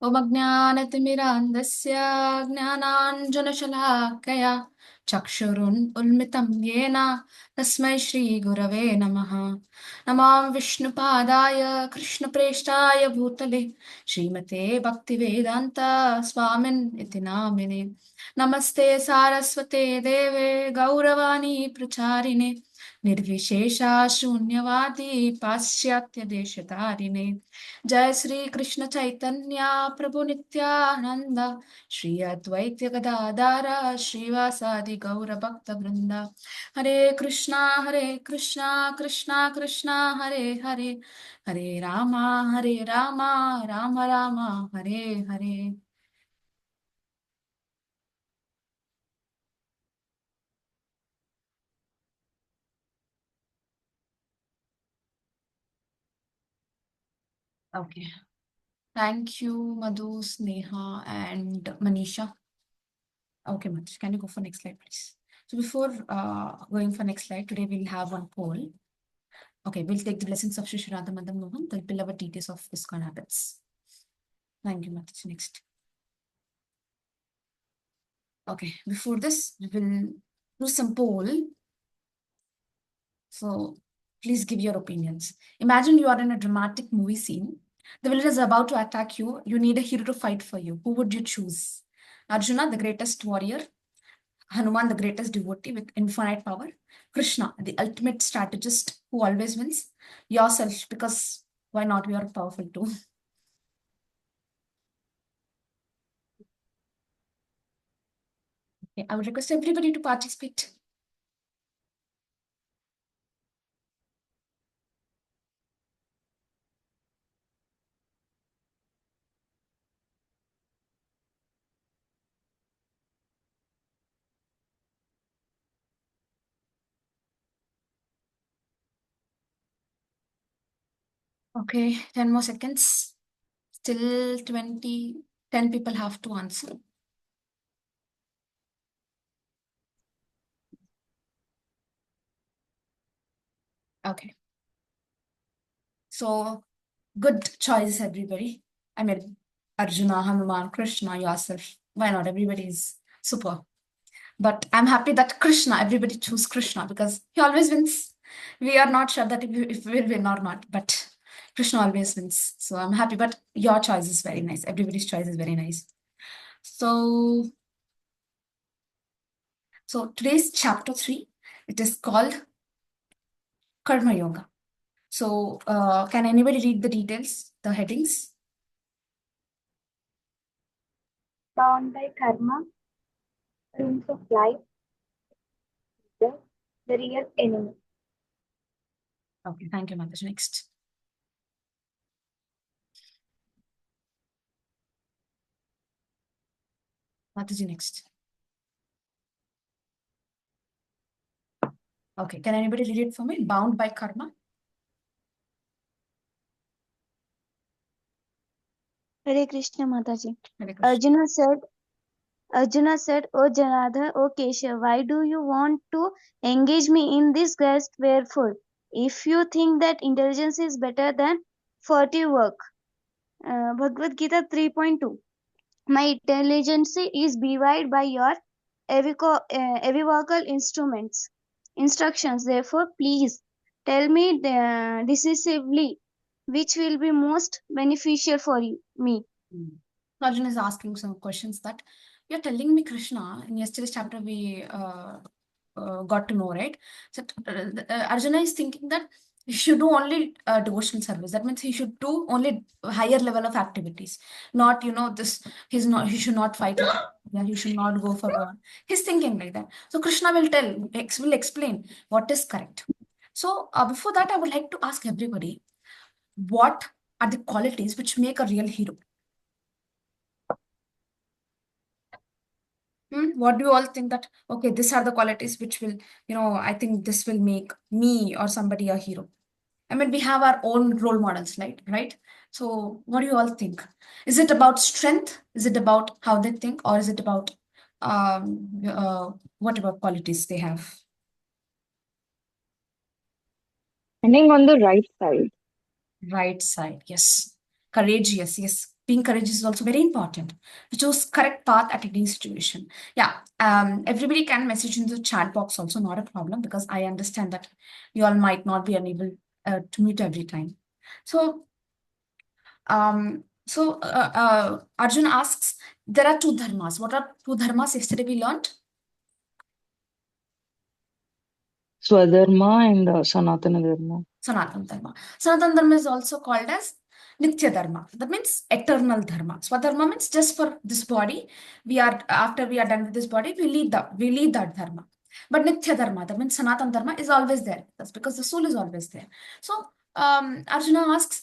ओमज्ञानतिमिरान्धस्य ज्ञानाञ्जनशलाकया चक्षुरुन्मिलितं येन तस्मै श्रीगुरवे नमः। नमां विष्णुपादाय कृष्णप्रेष्ठाय भूतले श्रीमते भक्तिवेदान्त स्वामिन् इति नामिने। नमस्ते सारस्वते देवे गौरवाणी प्रचारिणे निर्विशेषा शून्यवादी पाश्चात्यदेशतारिणे। जय श्री कृष्ण चैतन्य प्रभु नित्यानंद श्री अद्वैत गदाधर श्रीवासादि गौर भक्त वृंदा। हरे कृष्णा कृष्णा कृष्णा हरे हरे, हरे Rama Ram Ram Hare Hare. Okay, thank you Madhu, Sneha and Manisha. Okay, Madhu, can you go for next slide please? So before going for next slide, today we'll have one poll. Okay, we'll take the blessings of Sri Sri Radha Madan Mohan. They'll build our details of ISKCON habits. Thank you, Mataji. Next. Okay, before this, we will do some poll. So please give your opinions. Imagine you are in a dramatic movie scene. The villain is about to attack you. You need a hero to fight for you. Who would you choose? Arjuna, the greatest warrior. Hanuman, the greatest devotee with infinite power. Krishna, the ultimate strategist who always wins. Yourself, because why not? We are powerful too. Okay, I would request everybody to participate. Okay, 10 more seconds. Still 20, 10 people have to answer. Okay. So, good choice, everybody. I mean, Arjuna, Hanuman, Krishna, yourself. Why not? Everybody is super. But I'm happy that Krishna, everybody choose Krishna because he always wins. We are not sure that if we'll win or not, but Krishna always wins. So I'm happy. But your choice is very nice. Everybody's choice is very nice. So, today's chapter 3, it is called Karma Yoga. So, can anybody read the details, the headings? Bound by karma, rules of life, the real enemy. Okay, thank you, Mataji. Next. Mataji, next. Okay, can anybody read it for me? Bound by karma. Hare Krishna Mataji. Hare Krishna. Arjuna said, O Janardhan, O Keshav, why do you want to engage me in this quest? Wherefore, if you think that intelligence is better than furtive work. Bhagavad Gita 3.2. My intelligence is belied by your equivocal instructions. Therefore, please tell me decisively which will be most beneficial for me. Arjun is asking some questions that you're telling me, Krishna. In yesterday's chapter, we got to know, right? So Arjuna is thinking that he should do only devotional service. That means he should do only higher level of activities, not this. He should not fight. Yeah, he should not go for war. He's thinking like that. So Krishna will explain what is correct. So before that, I would like to ask everybody, what are the qualities which make a real hero? What do you all think that, okay, these are the qualities which will, I think this will make me or somebody a hero. I mean, we have our own role models, right? Right? So what do you all think? Is it about strength? Is it about how they think? Or is it about what about qualities they have? Standing on the right side. Right side, yes. Courageous, yes. being courageous is also very important. To choose correct path at any situation. Yeah. Everybody can message in the chat box also, not a problem, because I understand that you all might not be unable to mute every time. So, Arjun asks, there are two dharmas. What are two dharmas? Yesterday we learned Swadharma and Sanatana Dharma. Sanatana Dharma. Sanatana Dharma is also called as Nitya Dharma. That means eternal Dharma. Swadharma means just for this body. After we are done with this body, we leave that Dharma. But Nitya Dharma, that means Sanatana Dharma, is always there. That's because the soul is always there. So Arjuna asks,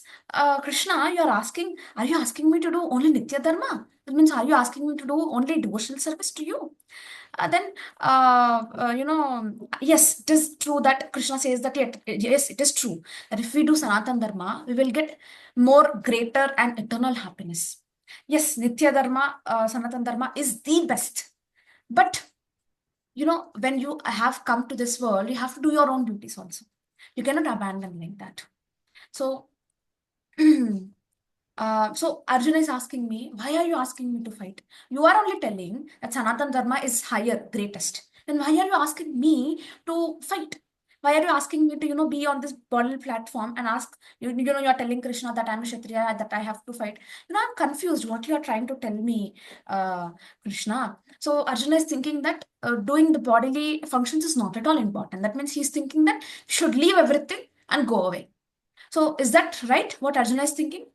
Krishna, are you asking me to do only Nitya Dharma? That means, are you asking me to do only devotional service to you? Then yes, it is true that Krishna says that, yes, it is true that if we do Sanatan Dharma, we will get more greater and eternal happiness. Yes, Nitya Dharma, Sanatan Dharma is the best. But, when you have come to this world, you have to do your own duties also. You cannot abandon like that. So, so Arjuna is asking me, why are you asking me to fight? You are only telling that Sanatan Dharma is higher, greatest. Then why are you asking me to fight? Why are you asking me to, be on this bodily platform and ask, you're telling Krishna that I'm a Kshatriya, that I have to fight. I'm confused what you are trying to tell me, Krishna. So Arjuna is thinking that doing the bodily functions is not at all important. That means he's thinking that you should leave everything and go away. So is that right, what Arjuna is thinking?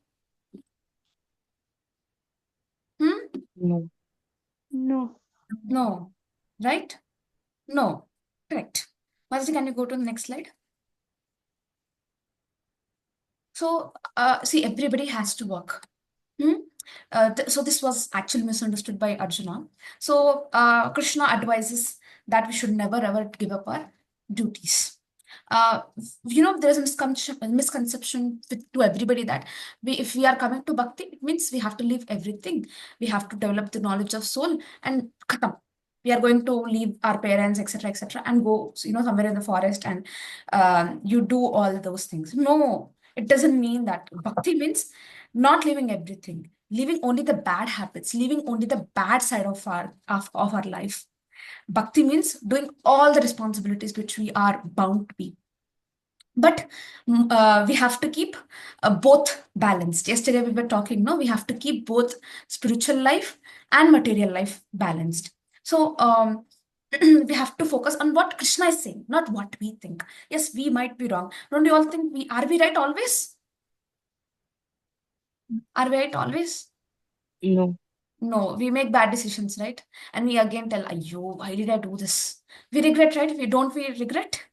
Hmm? No. No. No. Right? No. Correct. Mazdi, can you go to the next slide? So, see, everybody has to work. So this was actually misunderstood by Arjuna. So Krishna advises that we should never ever give up our duties. There's a misconception to everybody that if we are coming to bhakti, it means we have to leave everything. We have to develop the knowledge of soul and khatam. We are going to leave our parents, etc., and go, somewhere in the forest and you do all those things. No, it doesn't mean that. Bhakti means not leaving everything, leaving only the bad habits, leaving only the bad side of our life. Bhakti means doing all the responsibilities which we are bound to be. But we have to keep both balanced. Yesterday we were talking, no, we have to keep both spiritual life and material life balanced. So we have to focus on what Krishna is saying, not what we think. Yes, we might be wrong. Don't you all think are we right always? Are we right always? No. No, we make bad decisions, right? And we again tell, Ayo, why did I do this? We regret, right? We regret?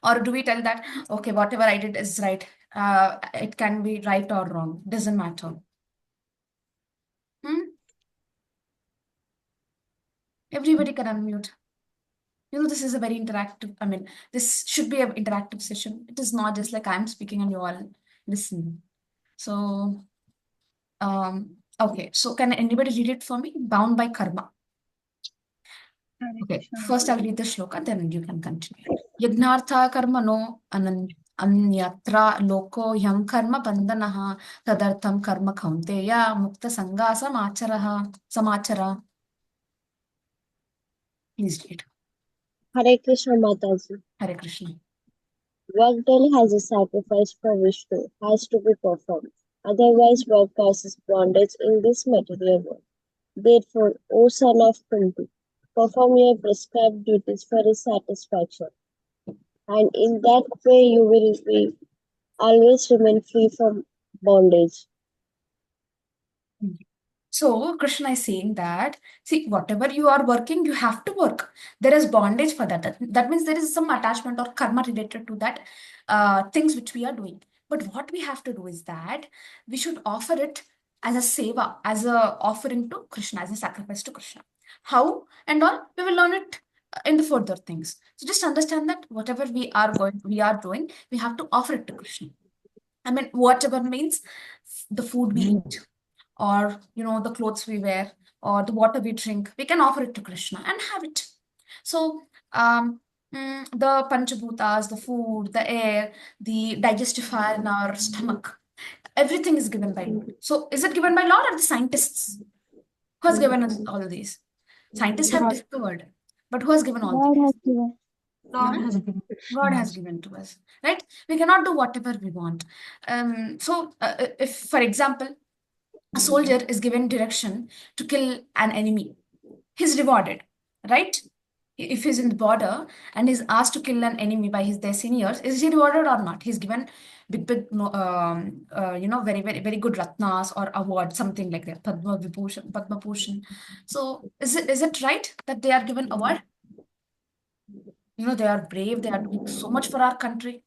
Or do we tell that, okay, whatever I did is right. It can be right or wrong. Doesn't matter. Hmm? Everybody can unmute. This is a very interactive, this should be an interactive session. It is not just like I'm speaking and you all listen. So, okay. So can anybody read it for me? Bound by karma. Okay, first I'll read the shloka, then you can continue. Yagnartha karmano anyatra loko yam karma bandanaha tadartham karma kaunteya mukta sanga samachara. Please read. Hare Krishna Mataji. Hare Krishna. Work daily has a sacrifice for Vishnu has to be performed. Otherwise, work causes bondage in this material world. Therefore, O son of Kunti, perform your prescribed duties for his satisfaction, and in that way you will be always remain free from bondage. So Krishna is saying that, see, whatever you are working, you have to work. There is bondage for that. That means there is some attachment or karma related to that things which we are doing. But what we have to do is that we should offer it as a seva, as a offering to Krishna, as a sacrifice to Krishna. How and all, we will learn it in the further things. So just understand that whatever we are doing, we have to offer it to Krishna. Whatever means the food we eat, or the clothes we wear, or the water we drink, we can offer it to Krishna and have it. So the panchabhutas, the food, the air, the digestive fire in our stomach, Everything is given by Lord. So is it given by Lord or the scientists? Who has given us all these? Scientists have discovered, but who has given all God these? has given. God has given. God has given to us, right? We cannot do whatever we want. If, for example, a soldier is given direction to kill an enemy, he's rewarded, right? If he's in the border and is asked to kill an enemy by their seniors, is he rewarded or not? He's given big, very, very, very good ratnas or award, something like that, Padma Vibhushan, Padma Bhushan. So is it right that they are given award? They are brave. They are doing so much for our country.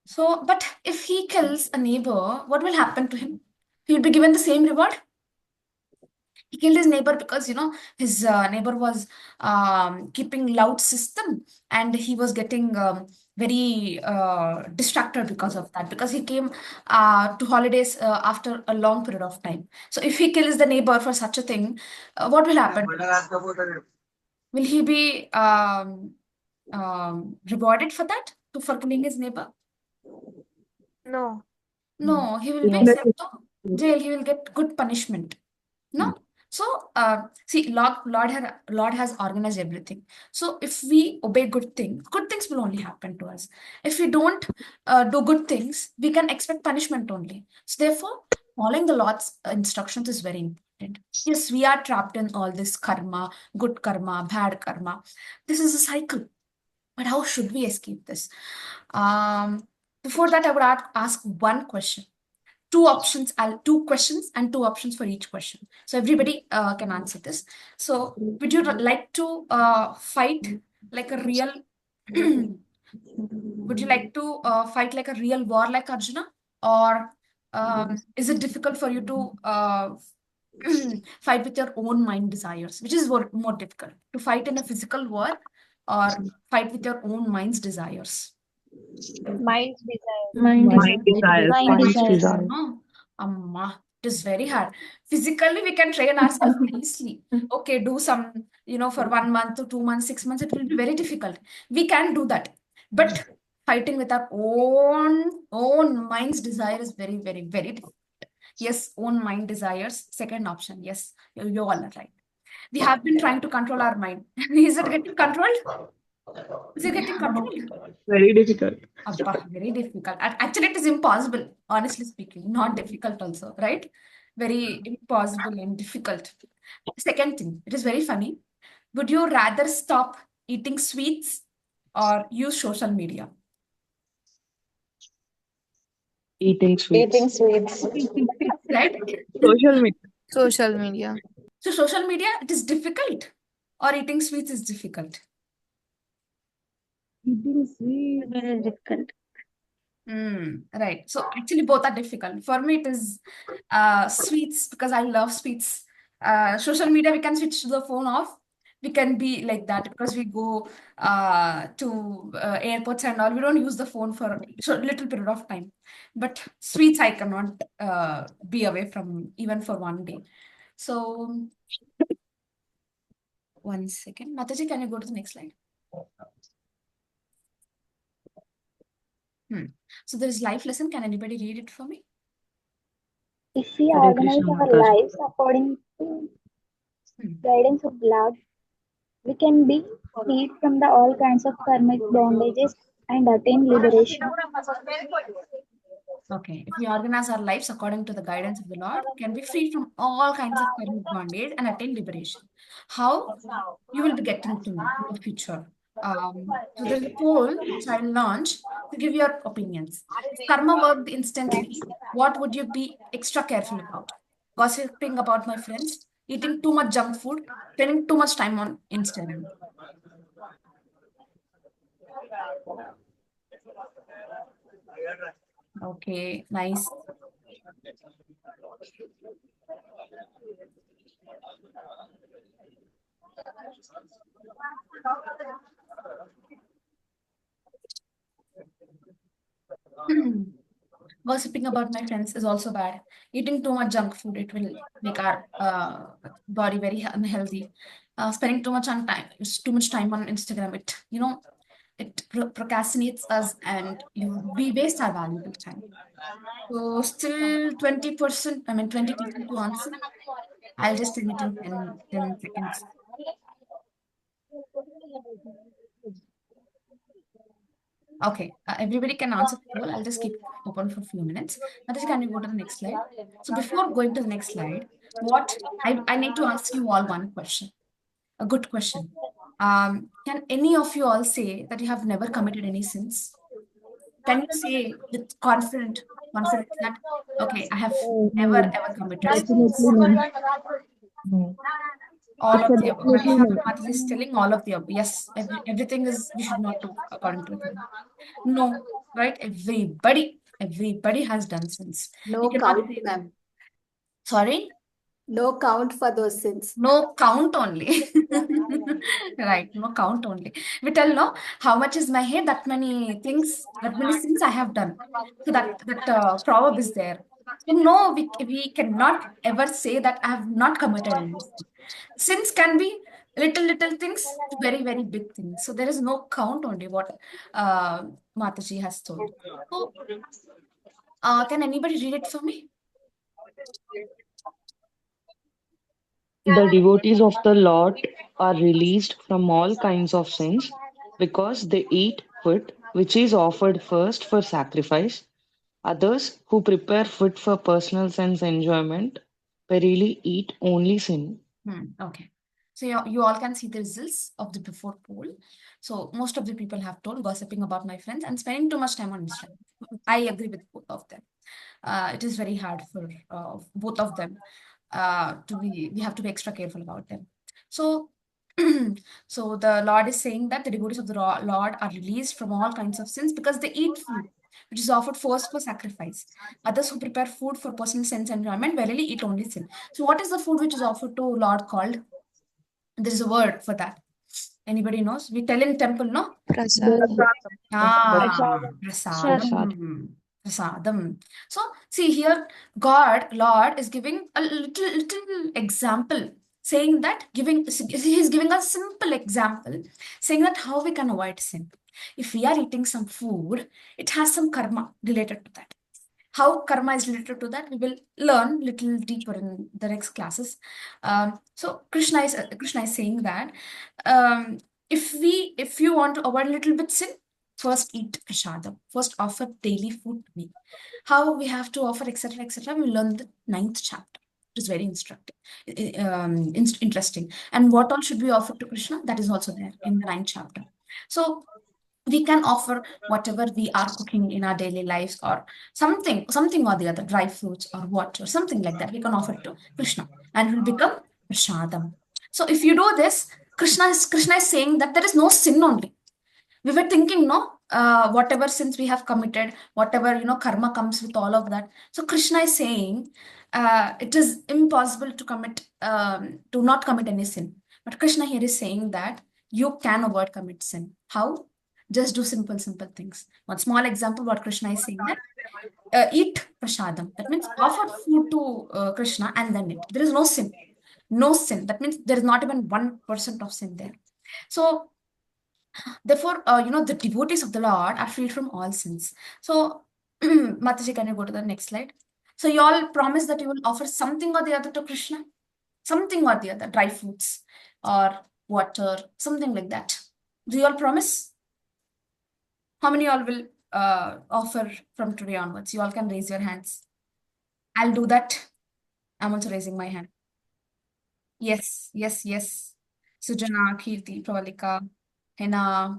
So, but if he kills a neighbor, what will happen to him? He'll be given the same reward. He killed his neighbor because his neighbor was keeping loud system, and he was getting very distracted because of that, because he came to holidays after a long period of time. So if he kills the neighbor for such a thing, what will happen? Will he be rewarded for that, for killing his neighbor? No. No, he will be No. sent to jail. He will get good punishment. No. So, see, Lord has organized everything. So, if we obey good things will only happen to us. If we don't do good things, we can expect punishment only. So, therefore, following the Lord's instructions is very important. Yes, we are trapped in all this karma, good karma, bad karma. This is a cycle. But how should we escape this? Before that, I would ask one question. Two questions and two options for each question. So everybody can answer this. So would you like to fight like a real, would you like to fight like a real war like Arjuna? Or is it difficult for you to fight with your own mind desires? Which is more difficult? To fight in a physical war or fight with your own mind's desires? Mind's desire. Mind Mind desires. desires. Mind Mind's desires. desires. No, Amma, it is very hard. Physically, we can train ourselves nicely. Okay, do some, for 1 month or 2 months, 6 months, it will be very difficult. We can do that. But fighting with our own mind's desire is very, very, very difficult. Yes, own mind desires. Second option. Yes, you all are right. We have been trying to control our mind. Is it getting controlled? Is it getting controlled? Very difficult. Abba, very difficult. Actually, it is impossible, honestly speaking. Not difficult also, right? Very impossible and difficult. Second thing, it is very funny. Would you rather stop eating sweets or use social media? Eating sweets. Right? Social media. Social media. So social media, it is difficult, or eating sweets is difficult? Eating sweets. Very difficult. Right. So actually both are difficult. For me, it is sweets because I love sweets. Social media, we can switch the phone off. We can be like that because we go to airports and all. We don't use the phone for a little period of time. But sweets, I cannot be away from even for one day. So, one second. Mataji, can you go to the next slide? So there is life lesson. Can anybody read it for me? If we Hare organize Krishna our Mataji. lives according to guidance of Lord, we can be freed from all kinds of karmic bondages and attain liberation. Okay, if we organize our lives according to the guidance of the Lord, we can be free from all kinds of karmic bondage and attain liberation. How? You will be getting to know in the future. So there's a poll which I'll launch to give your opinions. If karma worked instantly, what would you be extra careful about? Gossiping about my friends, eating too much junk food, spending too much time on Instagram. Okay, nice. Gossiping about my friends is also bad. Eating too much junk food, it will make our body very unhealthy. Spending too much time on Instagram, it it procrastinates us, and we waste our valuable time. So still 20%, 20 people to answer. I'll just limit in 10 seconds. Okay, everybody can answer the poll. I'll just keep it open for a few minutes. Natasha, can you go to the next slide? So before going to the next slide, what I need to ask you all one question, a good question. Can any of you all say that you have never committed any sins? Can you say with confidence that, okay, I have never No, ever committed definitely sins? no. No. All It's of a the above. definitely no. Mataji is telling all of the above. Yes, everything is, we should not do according to them. No, right? Everybody has done sins. We No cannot count, say that. ma'am. Sorry? No count for those sins. No count only. Right, no count only. We tell no how much is my hair, that many things, that many sins I have done. So that proverb is there. So no, we cannot ever say that I have not committed any sin. Sins can be little things to very big things. So there is no count only what Mataji has told. So can anybody read it for me? The devotees of the Lord are released from all kinds of sins because they eat food which is offered first for sacrifice. Others who prepare food for personal sense enjoyment verily eat only sin. Okay. So you all can see the results of the before poll. So most of the people have told gossiping about my friends and spending too much time on Instagram. I agree with both of them. It is very hard for both of them we have to be extra careful about them. So so the Lord is saying that the devotees of the Lord are released from all kinds of sins because they eat food which is offered first for sacrifice. Others who prepare food for personal sense enjoyment verily eat only sin. So what is the food which is offered to Lord called? There is a word for that. Anybody knows? We tell in temple, no? Prasadam. Ah, Prasad. prasadam. Prasadam. So see here, Lord is giving a little example, saying that he's giving a simple example, saying that how we can avoid sin. If we are eating some food, it has some karma related to that. How karma is related to that, we will learn little deeper in the next classes. So Krishna is saying that if you want to avoid a little bit sin, first eat prasadam, first offer daily food to me. How we have to offer, etc. We learn the 9th chapter. It is very instructive, interesting. And what all should we offer to Krishna? That is also there in the 9th chapter. So we can offer whatever we are cooking in our daily lives, or something or the other, dry fruits or water, something like that. We can offer it to Krishna and it will become prasadam. So if you do this, Krishna is saying that there is no sin only. We were thinking, no, whatever sins we have committed, whatever karma comes with all of that. So Krishna is saying it is impossible to not commit any sin. But Krishna here is saying that you can avoid commit sin. How? Just do simple things. One small example, what Krishna is saying, that eat prasadam. That means offer food to Krishna and then eat. There is no sin. No sin. That means there is not even 1% of sin there. So therefore, the devotees of the Lord are freed from all sins. So, Mataji, can you go to the next slide? So, you all promise that you will offer something or the other to Krishna? Something or the other, dry fruits or water, something like that. Do you all promise? How many all will offer from today onwards? You all can raise your hands. I'll do that. I'm also raising my hand. Yes. Sujana, Kirti, Pravalika, Hena.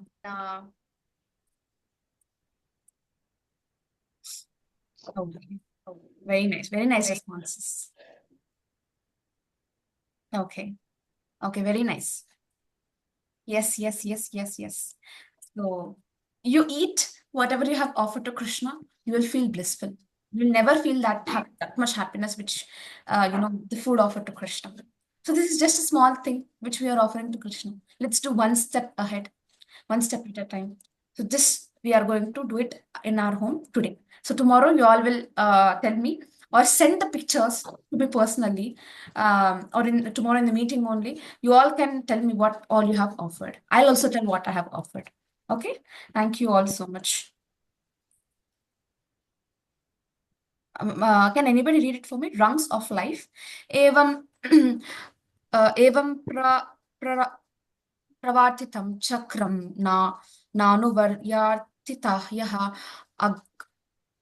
Okay. Very nice responses. Okay, very nice. Yes. So you eat whatever you have offered to Krishna, you will feel blissful. You will never feel that much happiness which the food offered to Krishna. So this is just a small thing which we are offering to Krishna. Let's do one step ahead, one step at a time. So this we are going to do it in our home today. So tomorrow you all will tell me or send the pictures to me personally, or tomorrow in the meeting only. You all can tell me what all you have offered. I'll also tell what I have offered. Okay, thank you all so much. Can anybody read it for me? Rungs of life. Evam, evam pravartitam chakram nanuvaryartitah yaha ag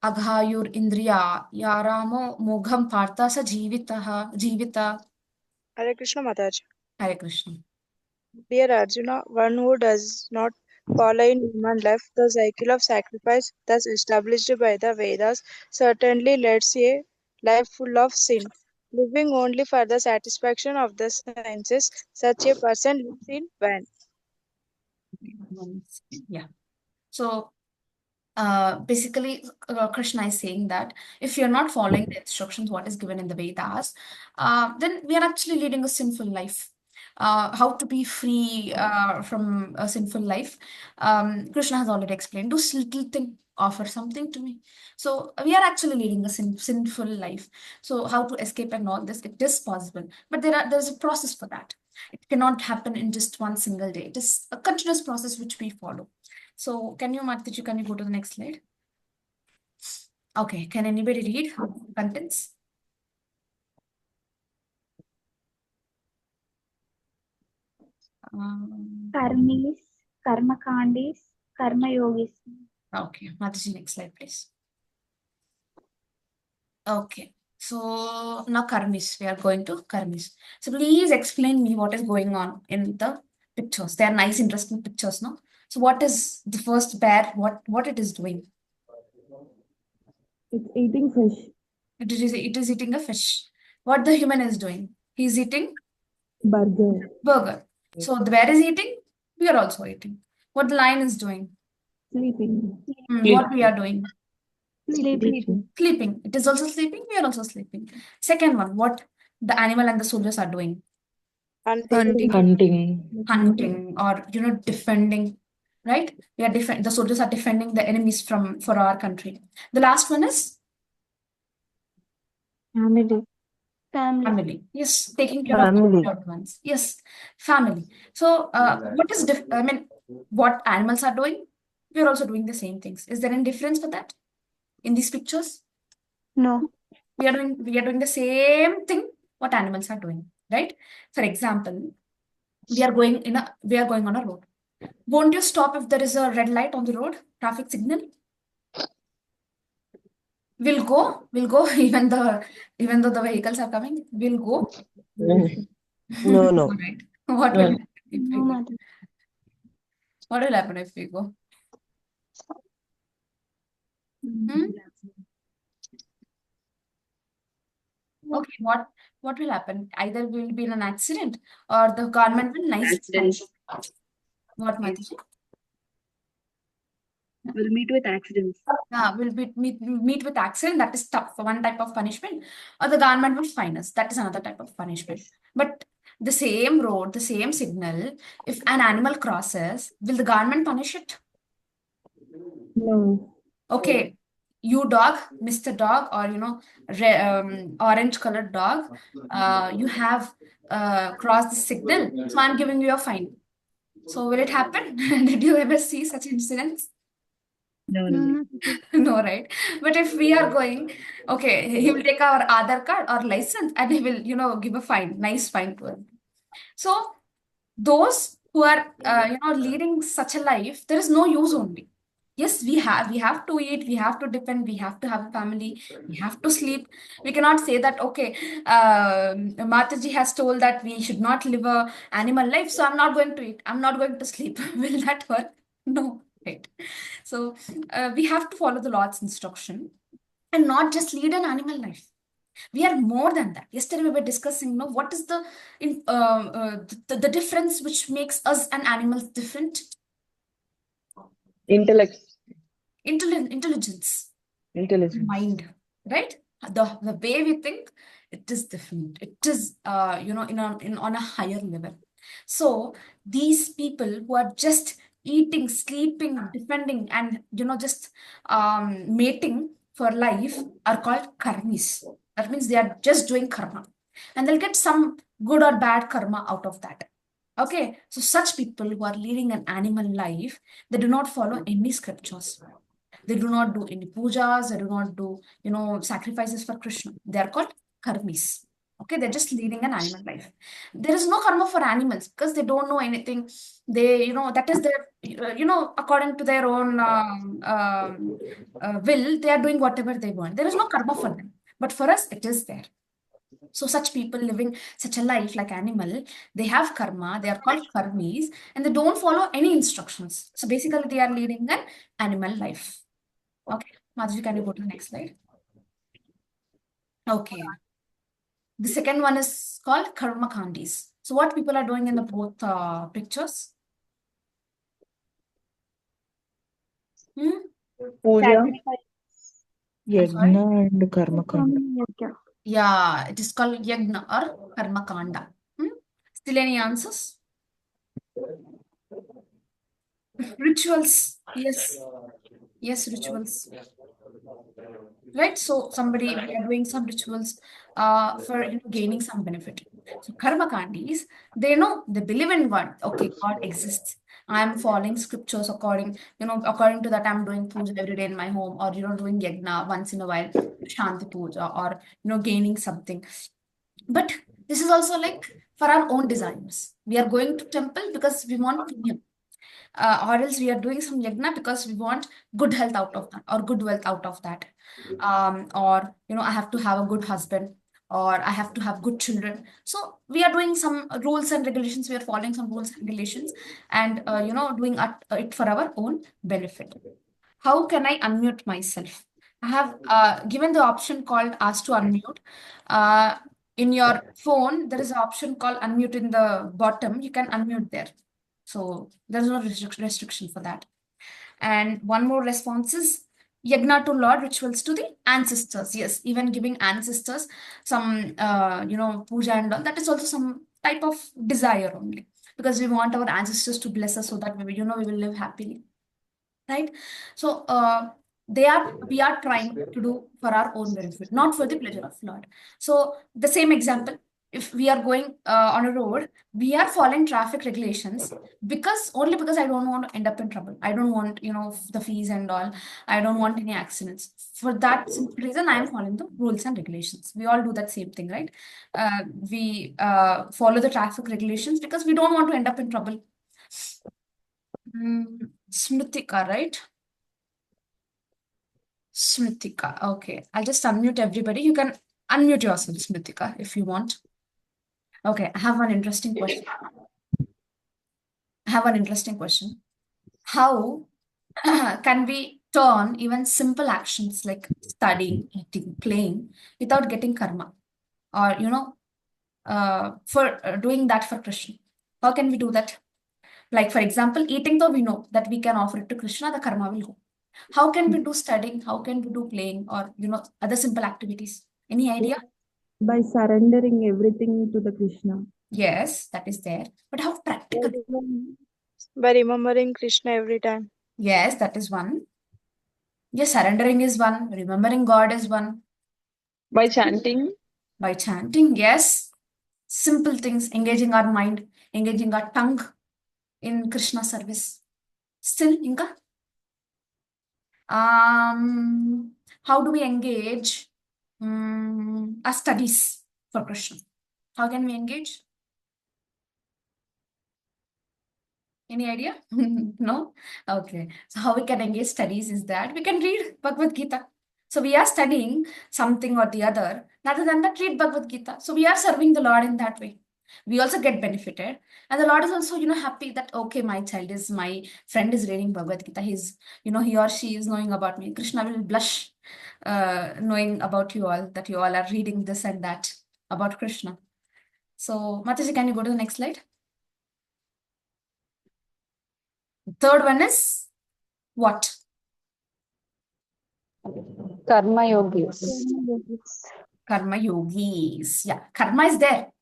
aghayur indriya yaramo mugham partha sa jivita. Hare Krishna Mataji. Hare Krishna. Dear Arjuna, one who does not follow in human life the cycle of sacrifice thus established by the Vedas certainly leads a life full of sin. Living only for the satisfaction of the senses, such a person lives in vain. One second. Yeah. So basically, Krishna is saying that if you're not following the instructions, what is given in the Vedas, then we are actually leading a sinful life. How to be free from a sinful life? Krishna has already explained. Do little thing, offer something to me. So we are actually leading a sinful life. So how to escape and all this? It is possible, but there's a process for that. It cannot happen in just one single day. It is a continuous process which we follow. So can you, Matiju, can you go to the next slide? Okay, can anybody read contents? Karmis, Karmakandis, Karmayogis. Okay, Matiju, next slide, please. Okay, so now Karmis, we are going to Karmis. So please explain me what is going on in the pictures. They are nice, interesting pictures, no? So what is the first bear? What it is doing? It's eating fish. It is eating a fish. What the human is doing? He's eating Burger. burger. So the bear is eating, we are also eating. What the lion is doing? Sleeping. What we are doing? Sleeping. Sleeping. It is also sleeping, we are also sleeping. Second one, what the animal and the soldiers are doing? Hunting. Hunting or defending, right? The soldiers are defending the enemies for our country. The last one is Family. family. Yes, taking care of the loved ones. Yes, family. So what animals are doing, we are also doing the same things. Is there any difference for that in these pictures? No. We are doing the same thing what animals are doing, right? For example, we are going on a road. Won't you stop if there is a red light on the road, traffic signal? We'll go even though the vehicles are coming, we'll go. No. Right. What will happen if we No, go? Mother. What will happen if we go? Hmm? Okay, what will happen? Either we'll be in an accident or the government will nice fine. What, Matiji? We'll meet with accidents. Yeah, we'll meet with accident. That is tough for one type of punishment, or the government will fine us. That is another type of punishment. But the same road, the same signal, if an animal crosses, will the government punish it? No. Okay, you dog, Mr. Dog, or orange colored dog, you have crossed the signal, so I'm giving you a fine. So will it happen? Did you ever see such incidents? No. No, right? But if we are going, okay, he will take our Aadhaar card or license and he will, give a fine, nice fine to him. So those who are, leading such a life, there is no use only. Yes, we have to eat, we have to depend, we have to have a family, we have to sleep. We cannot say that, okay, Mataji has told that we should not live a animal life, so I'm not going to eat, I'm not going to sleep. Will that work? No, right? So we have to follow the Lord's instruction and not just lead an animal life. We are more than that. Yesterday we were discussing, what is the difference which makes us and animals different? Intellect. Intelligence. Mind, right? The way we think, it is different. It is on a higher level. So these people who are just eating, sleeping, defending, and just mating for life are called karmis. That means they are just doing karma, and they'll get some good or bad karma out of that. Okay, so such people who are leading an animal life, they do not follow any scriptures. They do not do any pujas. They do not do, sacrifices for Krishna. They are called karmis. Okay, they're just leading an animal life. There is no karma for animals because they don't know anything. They, that is their, according to their own will, they are doing whatever they want. There is no karma for them. But for us, it is there. So such people living such a life like animal, they have karma, they are called karmis, and they don't follow any instructions. So basically, they are leading an animal life. Okay, Madhuri, can you go to the next slide? Okay. The second one is called karma kandis. So what people are doing in the both pictures? Hmm? Puja, Sacrifice. I'm sorry? Yajna, and Karma Kanda. Yeah, it is called yagna or karma kanda. Still any answers? Rituals. Yes. Yes, rituals. Right? So we are doing some rituals for gaining some benefit. So karma kandis, they believe in God. Okay, God exists. I'm following scriptures according to that, I'm doing puja every day in my home, or doing yagna once in a while, shanti puja, or gaining something. But this is also like for our own desires. We are going to temple because we want punya, or else we are doing some yagna because we want good health out of that or good wealth out of that. Or I have to have a good husband, or I have to have good children. So we are doing some rules and regulations. We are following some rules and regulations, and doing it for our own benefit. How can I unmute myself? I have given the option called ask to unmute. Uh, in your phone, there is an option called unmute in the bottom. You can unmute there. So there's no restriction for that. And one more response is yagna to Lord, rituals to the ancestors. Yes, even giving ancestors some, puja and all. That is also some type of desire only, because we want our ancestors to bless us so that we will live happily, right? So we are trying to do for our own benefit, not for the pleasure of Lord. So the same example, if we are going on a road, we are following traffic regulations because I don't want to end up in trouble. I don't want the fees and all. I don't want any accidents. For that simple reason, I am following the rules and regulations. We all do that same thing, right? We follow the traffic regulations because we don't want to end up in trouble. Smritika, right? Smritika. Okay, I'll just unmute everybody. You can unmute yourself, Smritika, if you want. Okay, I have one interesting question. How can we turn even simple actions like studying, eating, playing without getting karma? Or, for doing that for Krishna? How can we do that? Like, for example, eating, though we know that we can offer it to Krishna, the karma will go. How can we do studying? How can we do playing, or other simple activities? Any idea? By surrendering everything to the Krishna. Yes, that is there. But how practical? By remembering Krishna every time. Yes, that is one. Yes, surrendering is one. Remembering God is one. By chanting, By chanting, yes. Simple things, engaging our mind, engaging our tongue in Krishna service. Still, Inka? How do we engage our studies for Krishna? How can we engage? Any idea? No? Okay. So how we can engage studies is that we can read Bhagavad Gita. So we are studying something or the other. Rather than that, read Bhagavad Gita. So we are serving the Lord in that way. We also get benefited. And the Lord is also, happy that, okay, my friend is reading Bhagavad Gita. He's, he or she is knowing about me. Krishna will blush knowing about you all, that you all are reading this and that about Krishna. So, Mataji, can you go to the next slide? Third one is what? Karma yogis. Karma yogis. Yeah, karma is there,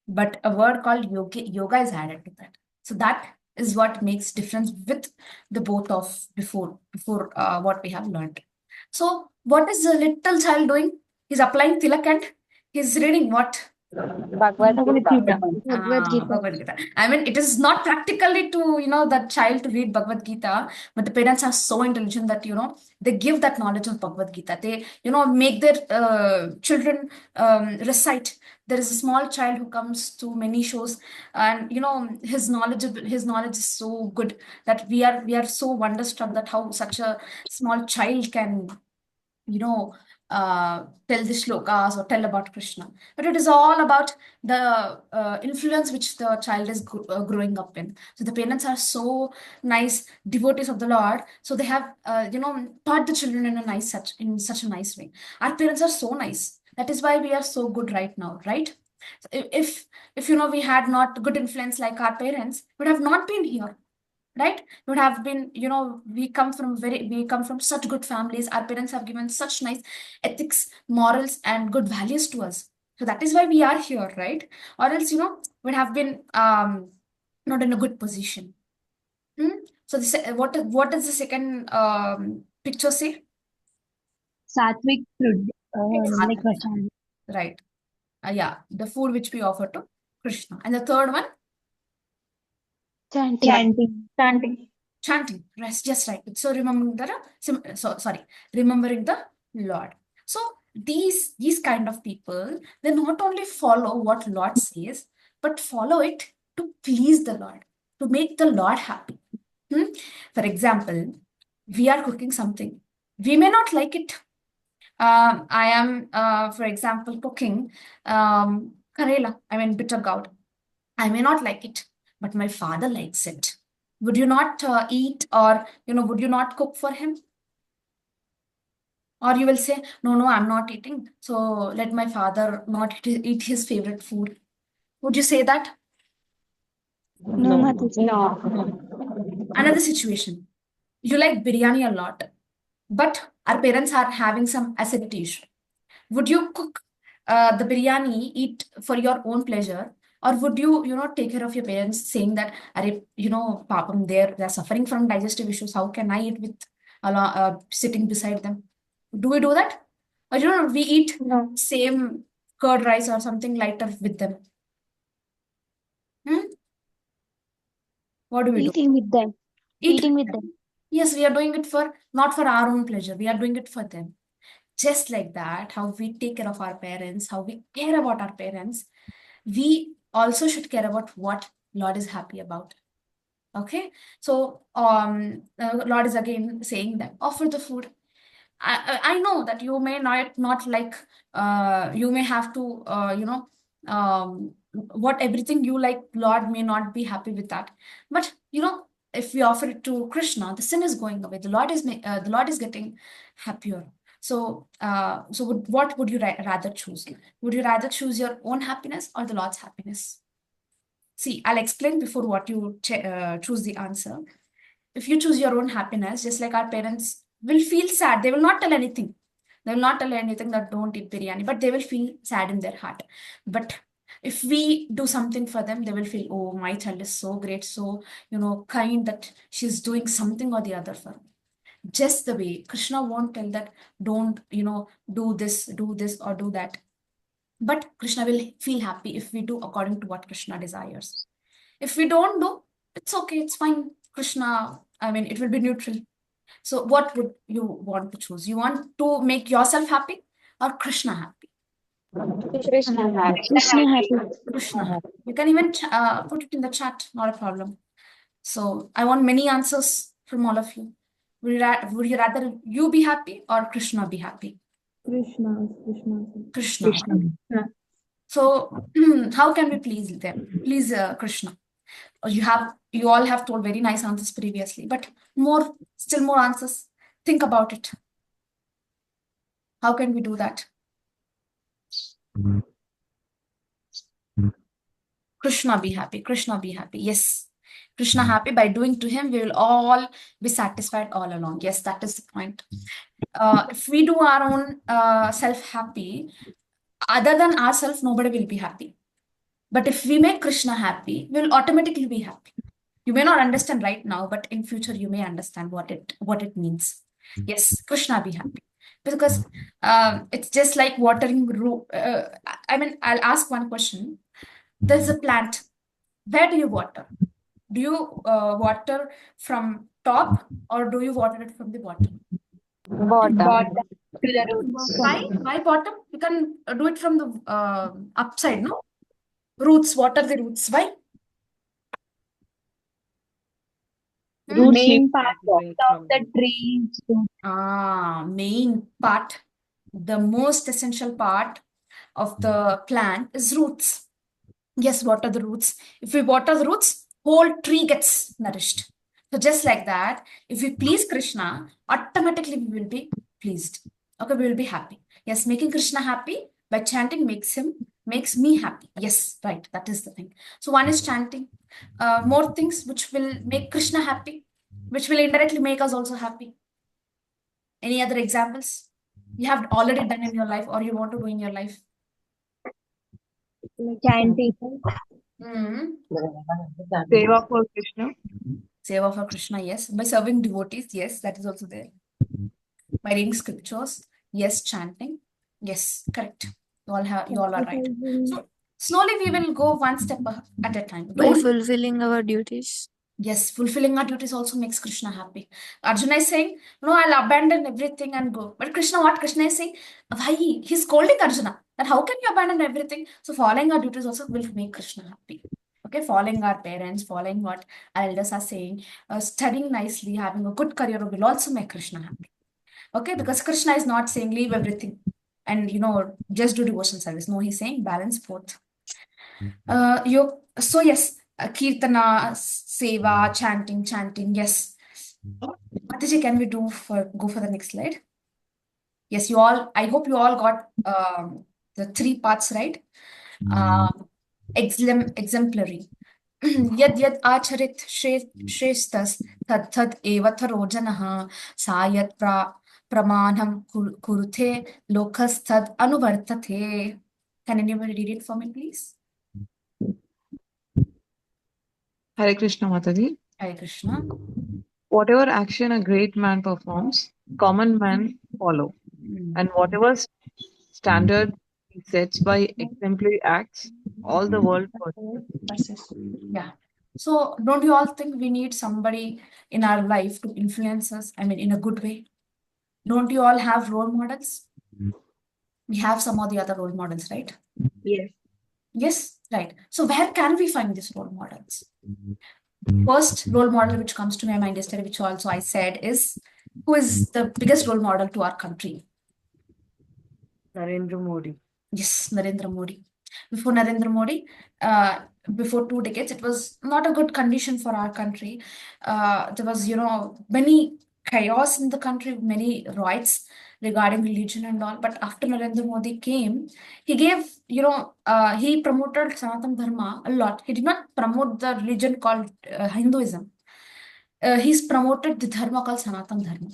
but a word called yoga is added to that. So that is what makes difference with the both of before what we have learned. So what is the little child doing? He's applying tilak and he's reading what? Bhagavad Gita. Bhagavad Gita. Bhagavad Gita. I mean, it is not practically to, that child to read Bhagavad Gita, but the parents are so intelligent that, they give that knowledge of Bhagavad Gita. They, make their children recite. There is a small child who comes to many shows, and his knowledge is so good that we are so wonderstruck that how such a small child can tell the shlokas or tell about Krishna. But it is all about the influence which the child is growing up in. So the parents are so nice devotees of the Lord. So they have, taught the children in such a nice way. Our parents are so nice. That is why we are so good right now, right? So if we had not good influence like our parents, we would have not been here, right? Would have been, we come from such good families. Our parents have given such nice ethics, morals, and good values to us. So that is why we are here, right? Or else, would have been not in a good position. So what does the second picture say? Sattvic food, like Sattvic. Prashant. Right. Yeah, the food which we offer to Krishna. And the third one? Chanting. Chanting. Just right. So remembering remembering the Lord. So these kind of people, they not only follow what Lord says, but follow it to please the Lord, to make the Lord happy. For example, we are cooking something. We may not like it. I am, for example, cooking karela, bitter gourd. I may not like it, but my father likes it. Would you not eat, or would you not cook for him? Or you will say, no, I'm not eating, so let my father not eat his favorite food. Would you say that? No, Mataji. No. Another situation. You like biryani a lot, but our parents are having some acidity issue. Would you cook the biryani, eat for your own pleasure, or would you, take care of your parents, saying that, papam, they're suffering from digestive issues. How can I eat with sitting beside them? Do we do that? Or we eat No. same curd rice or something lighter with them. What do we do? Eating with them. Eating with them. Yes, we are doing it not for our own pleasure. We are doing it for them. Just like that, how we take care of our parents, how we care about our parents, we also should care about what Lord is happy about. Okay, so Lord is again saying that offer the food. I know that you may not like, you may have to, what everything you like, Lord may not be happy with that. But if we offer it to Krishna, the sin is going away. The Lord is getting happier. So, what would you rather choose? Would you rather choose your own happiness or the Lord's happiness? See, I'll explain before what you choose the answer. If you choose your own happiness, just like our parents will feel sad, they will not tell anything. They will not tell anything that don't eat biryani, but they will feel sad in their heart. But if we do something for them, they will feel, oh, my child is so great, so kind, that she's doing something or the other for me. Just the way Krishna won't tell that don't do this, or do that. But Krishna will feel happy if we do according to what Krishna desires. If we don't do, it's okay, it's fine. Krishna, it will be neutral. So what would you want to choose? You want to make yourself happy or Krishna happy? Krishna happy. Krishna happy. Krishna happy. You can even put it in the chat, not a problem. So I want many answers from all of you. Would you rather you be happy or Krishna be happy? Krishna. Krishna. So how can we please them? Please Krishna. You all have told very nice answers previously, but still more answers. Think about it. How can we do that? Krishna be happy. Krishna be happy. Yes. Krishna happy. By doing to him, we will all be satisfied all along. Yes, that is the point. If we do our own self happy, other than ourselves, nobody will be happy. But if we make Krishna happy, we'll automatically be happy. You may not understand right now, but in future you may understand what it means. Yes, Krishna be happy. because it's just like watering I mean, I'll ask one question. There's a plant. Where do you water? Do you water from top or do you water it from the bottom? Bottom. Bottom to the roots. Why bottom? You can do it from the upside, no? Roots, water the roots. Why? Roots need Main to part migrate of from the the trees. Main part, the most essential part of the plant is roots. Yes, water the roots. If we water the roots, whole tree gets nourished. So just like that, if we please Krishna, automatically we will be pleased. Okay, we will be happy. Yes, making Krishna happy by chanting makes me happy. Yes, right. That is the thing. So one is chanting. More things which will make Krishna happy, which will indirectly make us also happy. Any other examples you have already done in your life or you want to do in your life? Chanting. Hmm. Seva for Krishna. Seva for Krishna, yes. By serving devotees, yes, that is also there. By reading scriptures, yes. Chanting, yes, correct. You all are right. So slowly we will go one step at a time. By Don't. fulfilling our duties. Yes, fulfilling our duties also makes Krishna happy. Arjuna is saying, no, I'll abandon everything and go. But Krishna, what Krishna is saying? Why? He's scolding Arjuna. That how can you abandon everything? So following our duties also will make Krishna happy. Okay, following our parents, following what our elders are saying, studying nicely, having a good career will also make Krishna happy. Okay, because Krishna is not saying leave everything and just do devotion service. No, he's saying balance both. So yes, kirtana, seva, chanting. Yes. Mataji, can we go for the next slide? Yes, I hope you all got the three parts right. Exemplary. यद् यद् आचरित श्रेष्ठस् तत् तत् एव thorough जनः सा यत् प्रमाणं कुरुते लोकस्तद् अनुवर्तते. Can anybody read it for me, please? Hare Krishna Mataji. Hare Krishna. Whatever action a great man performs, common men follow. And whatever standard he sets by exemplary acts, all the world follows. Yeah. So don't you all think we need somebody in our life to influence us? I mean, in a good way. Don't you all have role models? We have some of the other role models, right? Yes. Yes, right. So where can we find these role models? First role model which comes to my mind yesterday, which also I said, is who is the biggest role model to our country? Narendra Modi. Yes, Narendra Modi. Before Narendra Modi, before 2 decades, it was not a good condition for our country. There was, many chaos in the country, many riots regarding religion and all. But after Narendra Modi came, he gave, he promoted Sanatana Dharma a lot. He did not promote the religion called Hinduism. He's promoted the dharma called Sanatana Dharma.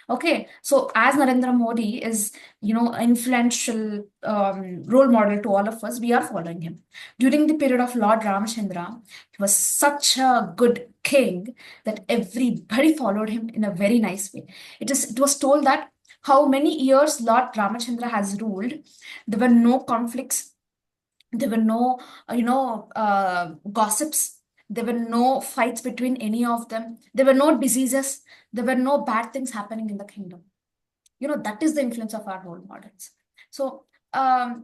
Okay, so as Narendra Modi is, influential role model to all of us, we are following him. During the period of Lord Ramachandra, he was such a good king that everybody followed him in a very nice way. It was told that how many years Lord Ramachandra has ruled, there were no conflicts, there were no, gossips. There were no fights between any of them. There were no diseases. There were no bad things happening in the kingdom. That is the influence of our role models. So, what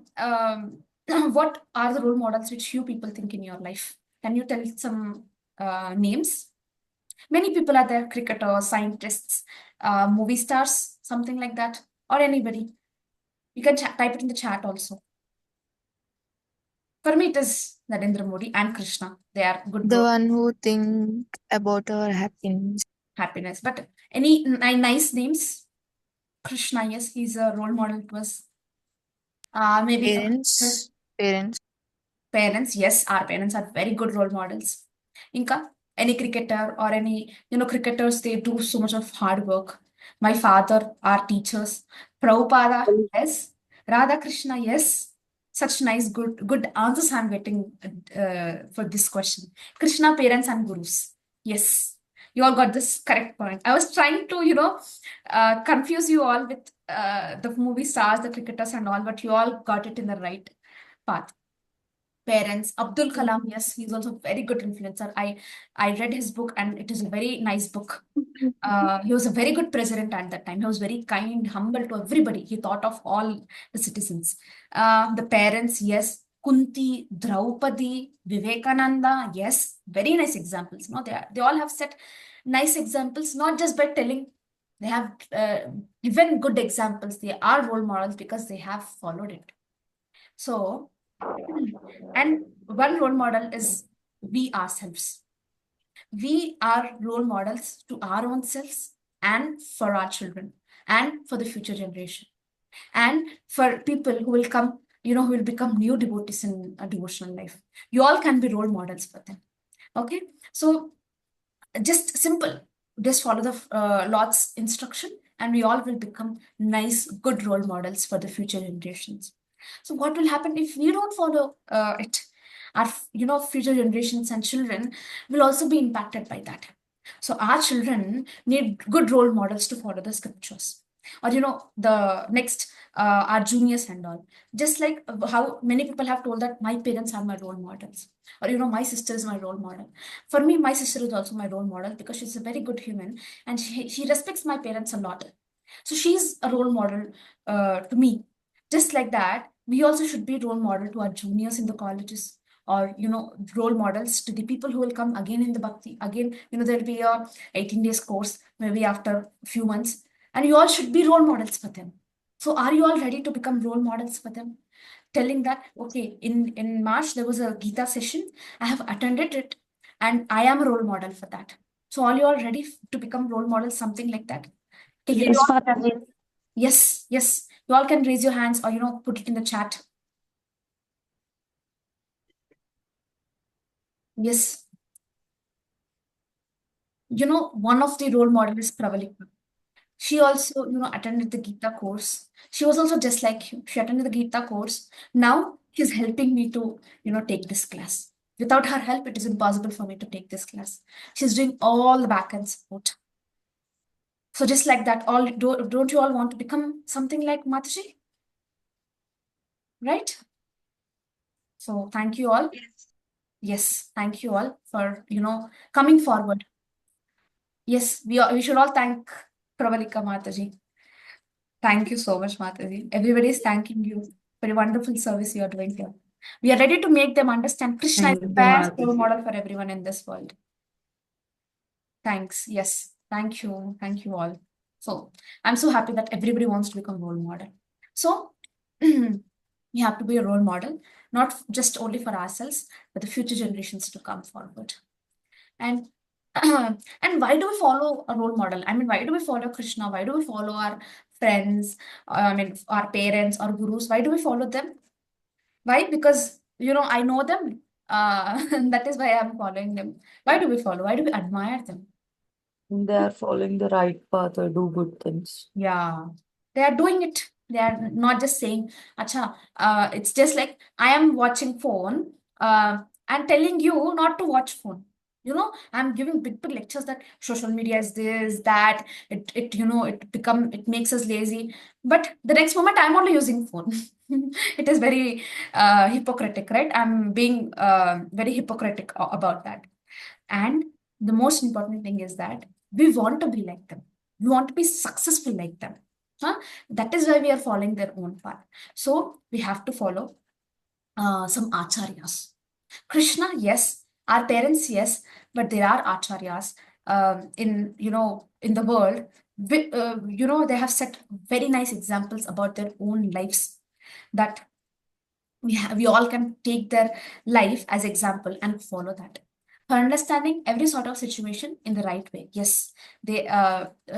are the role models which you people think in your life? Can you tell some names? Many people are there: cricketers, scientists, movie stars, something like that, or anybody. You can type it in the chat also. For me, it is Narendra Modi and Krishna. They are good. The one who think about our happiness. But any nice names? Krishna, yes, he's a role model to us. Maybe parents, yes, our parents are very good role models. Inka, any cricketer or any, cricketers, they do so much of hard work. My father, our teachers. Prabhupada, yes. Radha Krishna, yes. Such nice, good answers I'm getting for this question. Krishna, parents, and gurus. Yes, you all got this correct point. I was trying to, confuse you all with the movie stars, the cricketers and all, but you all got it in the right path. Parents, Abdul Kalam, yes, he's also a very good influencer. I read his book and it is a very nice book. He was a very good president at that time. He was very kind, humble to everybody. He thought of all the citizens. The parents, yes. Kunti, Draupadi, Vivekananda, yes, very nice examples. No, they all have set nice examples, not just by telling. They have given good examples. They are role models because they have followed it. So, and one role model is we ourselves. We are role models to our own selves and for our children and for the future generation and for people who will come, who will become new devotees in a devotional life. You all can be role models for them. Okay, so just simple, just follow the Lord's instruction and we all will become nice, good role models for the future generations. So what will happen if we don't follow it? Our, future generations and children will also be impacted by that. So our children need good role models to follow the scriptures. Or, the next, our juniors and all. Just like how many people have told that my parents are my role models. Or, my sister is my role model. For me, my sister is also my role model because she's a very good human and she respects my parents a lot. So she's a role model to me. Just like that, we also should be role model to our juniors in the colleges or, role models to the people who will come again in the bhakti. Again, there'll be a 18 days course, maybe after a few months, and you all should be role models for them. So are you all ready to become role models for them? Telling that, okay, in March, there was a Gita session. I have attended it and I am a role model for that. So are you all ready to become role models, something like that? Okay, Yes, Mataji. Yes, yes. You all can raise your hands or, put it in the chat. Yes. One of the role models is Pravalika. She also, attended the Gita course. She was also just like you. She attended the Gita course. Now she's helping me to, take this class. Without her help, it is impossible for me to take this class. She's doing all the back end support. So just like that, don't you all want to become something like Mataji? Right? So thank you all. Yes, thank you all for, coming forward. Yes, we should all thank Pravalika Mataji. Thank you so much, Mataji. Everybody is thanking you for a wonderful service you are doing here. We are ready to make them understand Krishna is the Thank you, best role Mataji. model for everyone in this world. Thanks. Yes. Thank you. Thank you all. So I'm so happy that everybody wants to become role model. So we have to be a role model, not just only for ourselves, but the future generations to come forward. And and why do we follow a role model? I mean, why do we follow Krishna? Why do we follow our friends? I mean, our parents or gurus? Why do we follow them? Why? Because I know them. That is why I'm following them. Why do we follow? Why do we admire them? They are following the right path or do good things. Yeah, they are doing it. They are not just saying, Acha, it's just like I am watching phone and telling you not to watch phone. I'm giving big lectures that social media is this, that, it makes us lazy. But the next moment I'm only using phone. It is very hypocritic, right? I'm being very hypocritic about that. And the most important thing is that we want to be like them. We want to be successful like them. Huh? That is why we are following their own path. So we have to follow some acharyas. Krishna, yes. Our parents, yes. But there are acharyas in the world. They have set very nice examples about their own lives that we all can take their life as example and follow that for understanding every sort of situation in the right way. Yes, they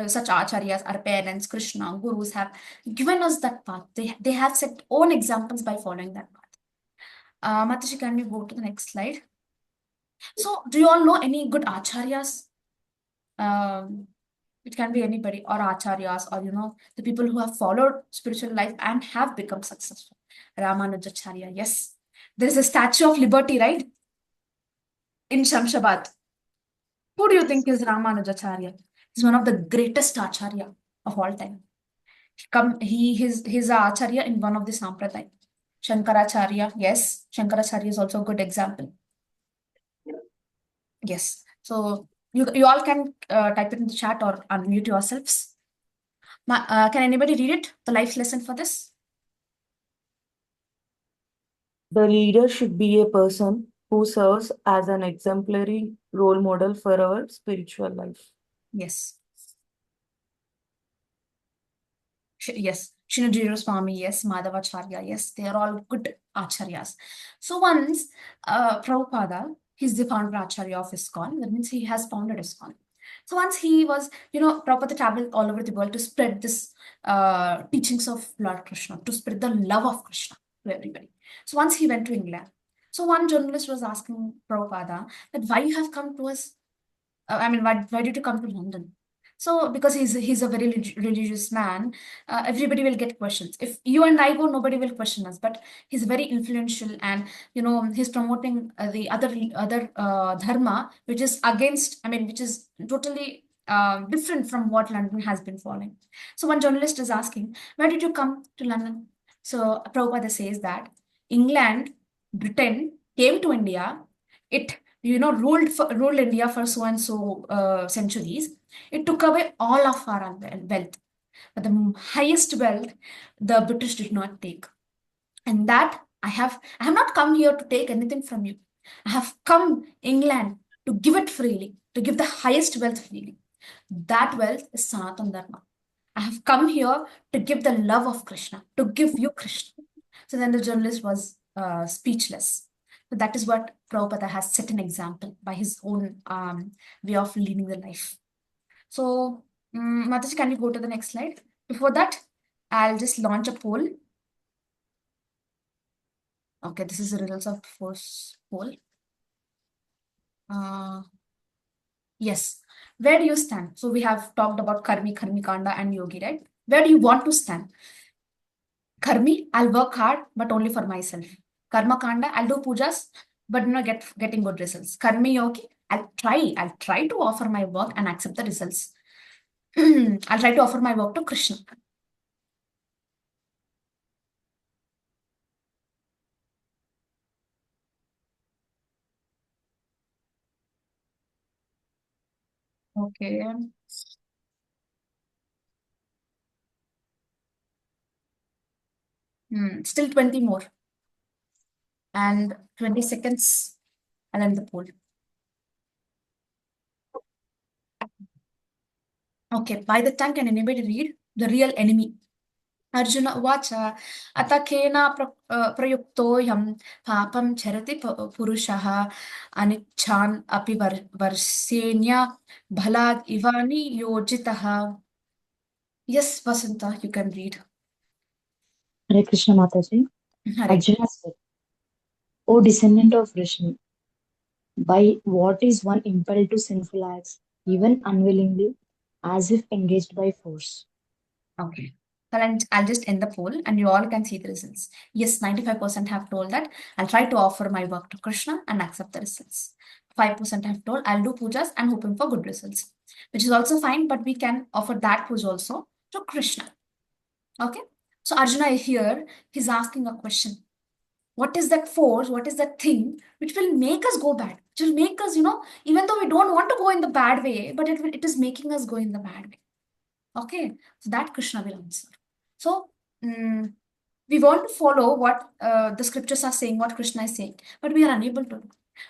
such acharyas, our parents, Krishna, gurus have given us that path. They have set own examples by following that path. Mataji, can we go to the next slide? So do you all know any good acharyas? It can be anybody or acharyas or the people who have followed spiritual life and have become successful. Ramanujacharya, yes. There is a Statue of Liberty, right? In Shamshabad. Who do you think is Ramanujacharya? He's one of the greatest acharya of all time. He's a acharya in one of the sampradaya. Shankaracharya, yes. Shankaracharya is also a good example. Yes. So you all can type it in the chat or unmute yourselves. Can anybody read it? The life lesson for this? The leader should be a person who serves as an exemplary role model for our spiritual life. Yes. Yes. Shinajiro Swami, yes. Madhavacharya, yes. They are all good acharyas. So once Prabhupada, he's the founder acharya of ISKCON. That means he has founded ISKCON. So once he was, Prabhupada traveled all over the world to spread this teachings of Lord Krishna, to spread the love of Krishna to everybody. So once he went to England. So one journalist was asking Prabhupada that why you have come to us. Why did you come to London? So because he's a very religious man, everybody will get questions. If you and I go, nobody will question us. But he's very influential, and he's promoting the other dharma, which is against. Which is totally different from what London has been following. So one journalist is asking, why did you come to London? So Prabhupada says that England, Britain came to India. It ruled India for so and so centuries. It took away all of our wealth. But the highest wealth the British did not take. And that I have not come here to take anything from you. I have come England to give it freely, to give the highest wealth freely. That wealth is Sanatan Dharma. I have come here to give the love of Krishna, to give you Krishna. So then the journalist was speechless. So that is what Prabhupada has set an example by his own way of leading the life. So, Mataji, can you go to the next slide? Before that, I'll just launch a poll. Okay, this is the results of force poll. Yes. Where do you stand? So we have talked about Karmi Kanda, and Yogi, right? Where do you want to stand? Karmi, I'll work hard, but only for myself. Karma Kanda, I'll do pujas, but not getting good results. Karmi Yogi, I'll try to offer my work and accept the results. I'll try to offer my work to Krishna. Okay. Still 20 more. And 20 seconds, and then the poll. Okay, by the time, can anybody read the real enemy? Arjuna Vacha Atakena Prayuktoyam Papam Charati Purushaha Anichan Api Varsenya Bhalad Ivani Yojitaha. Yes, Vasanta, you can read. Hare Krishna Mataji. Hare. Arjuna said, O descendant of Vishnu, by what is one impelled to sinful acts, even unwillingly, as if engaged by force? Okay. I'll just end the poll and you all can see the results. Yes, 95% have told that I'll try to offer my work to Krishna and accept the results. 5% have told I'll do pujas and hoping for good results, which is also fine, but we can offer that puja also to Krishna. Okay. So Arjuna here, he's asking a question. What is that force? What is that thing which will make us go bad? Which will make us, even though we don't want to go in the bad way, but it is making us go in the bad way. Okay. So that Krishna will answer. So we want to follow what the scriptures are saying, what Krishna is saying, but we are unable to.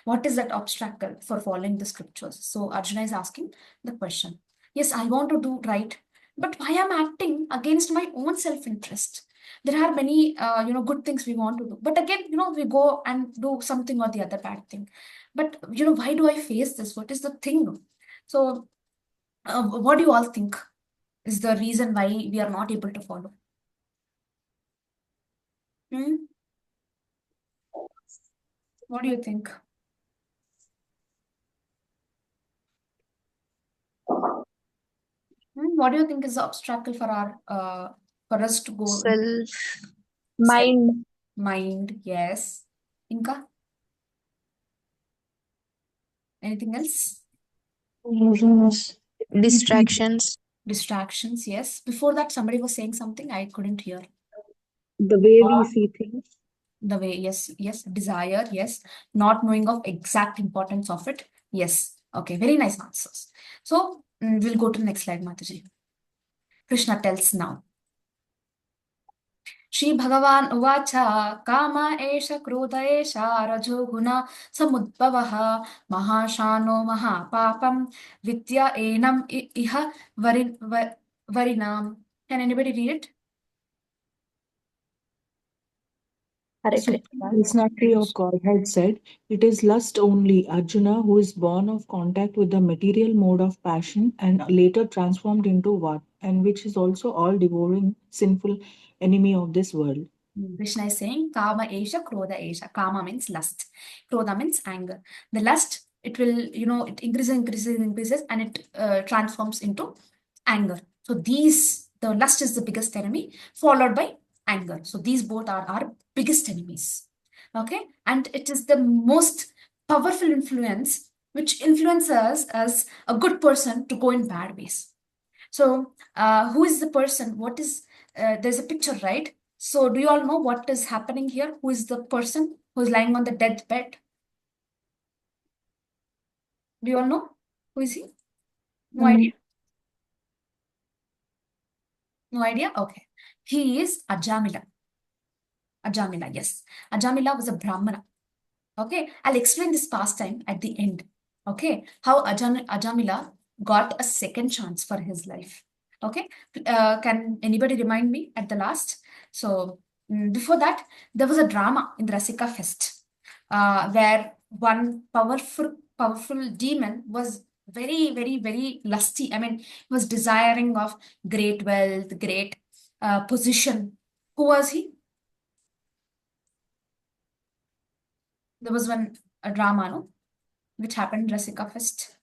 What is that obstacle for following the scriptures? So Arjuna is asking the question. Yes, I want to do right, but why am I acting against my own self-interest? There are many, good things we want to do, but again, we go and do something or the other bad thing. But why do I face this? What is the thing? So, what do you all think is the reason why we are not able to follow? What do you think? What do you think is the obstacle for for us to go? Self. Mind. Mind, yes. Inka? Anything else? Distractions. Distractions, yes. Before that, somebody was saying something I couldn't hear. The way we see things. The way, yes. Desire, yes. Not knowing of exact importance of it, yes. Okay, very nice answers. So we'll go to the next slide, Mataji. Krishna tells now. श्रीभगवान् उवाच काम एष क्रोध एष रजोगुण समुद्भवः महाशानो महापापं विद्या एनम् इह वरिणाम्. Can anybody read it? Hare Krishna. Krishnatri of Godhead said, "It is lust only, Arjuna, who is born of contact with the material mode of passion and later transformed into what, and which is also all devouring, sinful enemy of this world." Krishna is saying, Kama Esha, Krodha Esha. Kama means lust. Krodha means anger. The lust, it will, it increases, and it transforms into anger. So the lust is the biggest enemy, followed by anger. So these both are our biggest enemies. Okay? And it is the most powerful influence which influences as a good person to go in bad ways. So who is the person? What is, there's a picture, right? So do you all know what is happening here? Who is the person who is lying on the deathbed? Do you all know? Who is he? No idea? No idea? Okay. He is Ajamila. Ajamila, yes. Ajamila was a Brahmana. Okay. I'll explain this pastime at the end. Okay. How Ajamila got a second chance for his life. Okay. Can anybody remind me at the last? So before that, there was a drama in the Rasika Fest where one powerful demon was very, very, very lusty. I mean, he was desiring of great wealth, great position. Who was he? There was a drama, no? Which happened in Rasika Fest.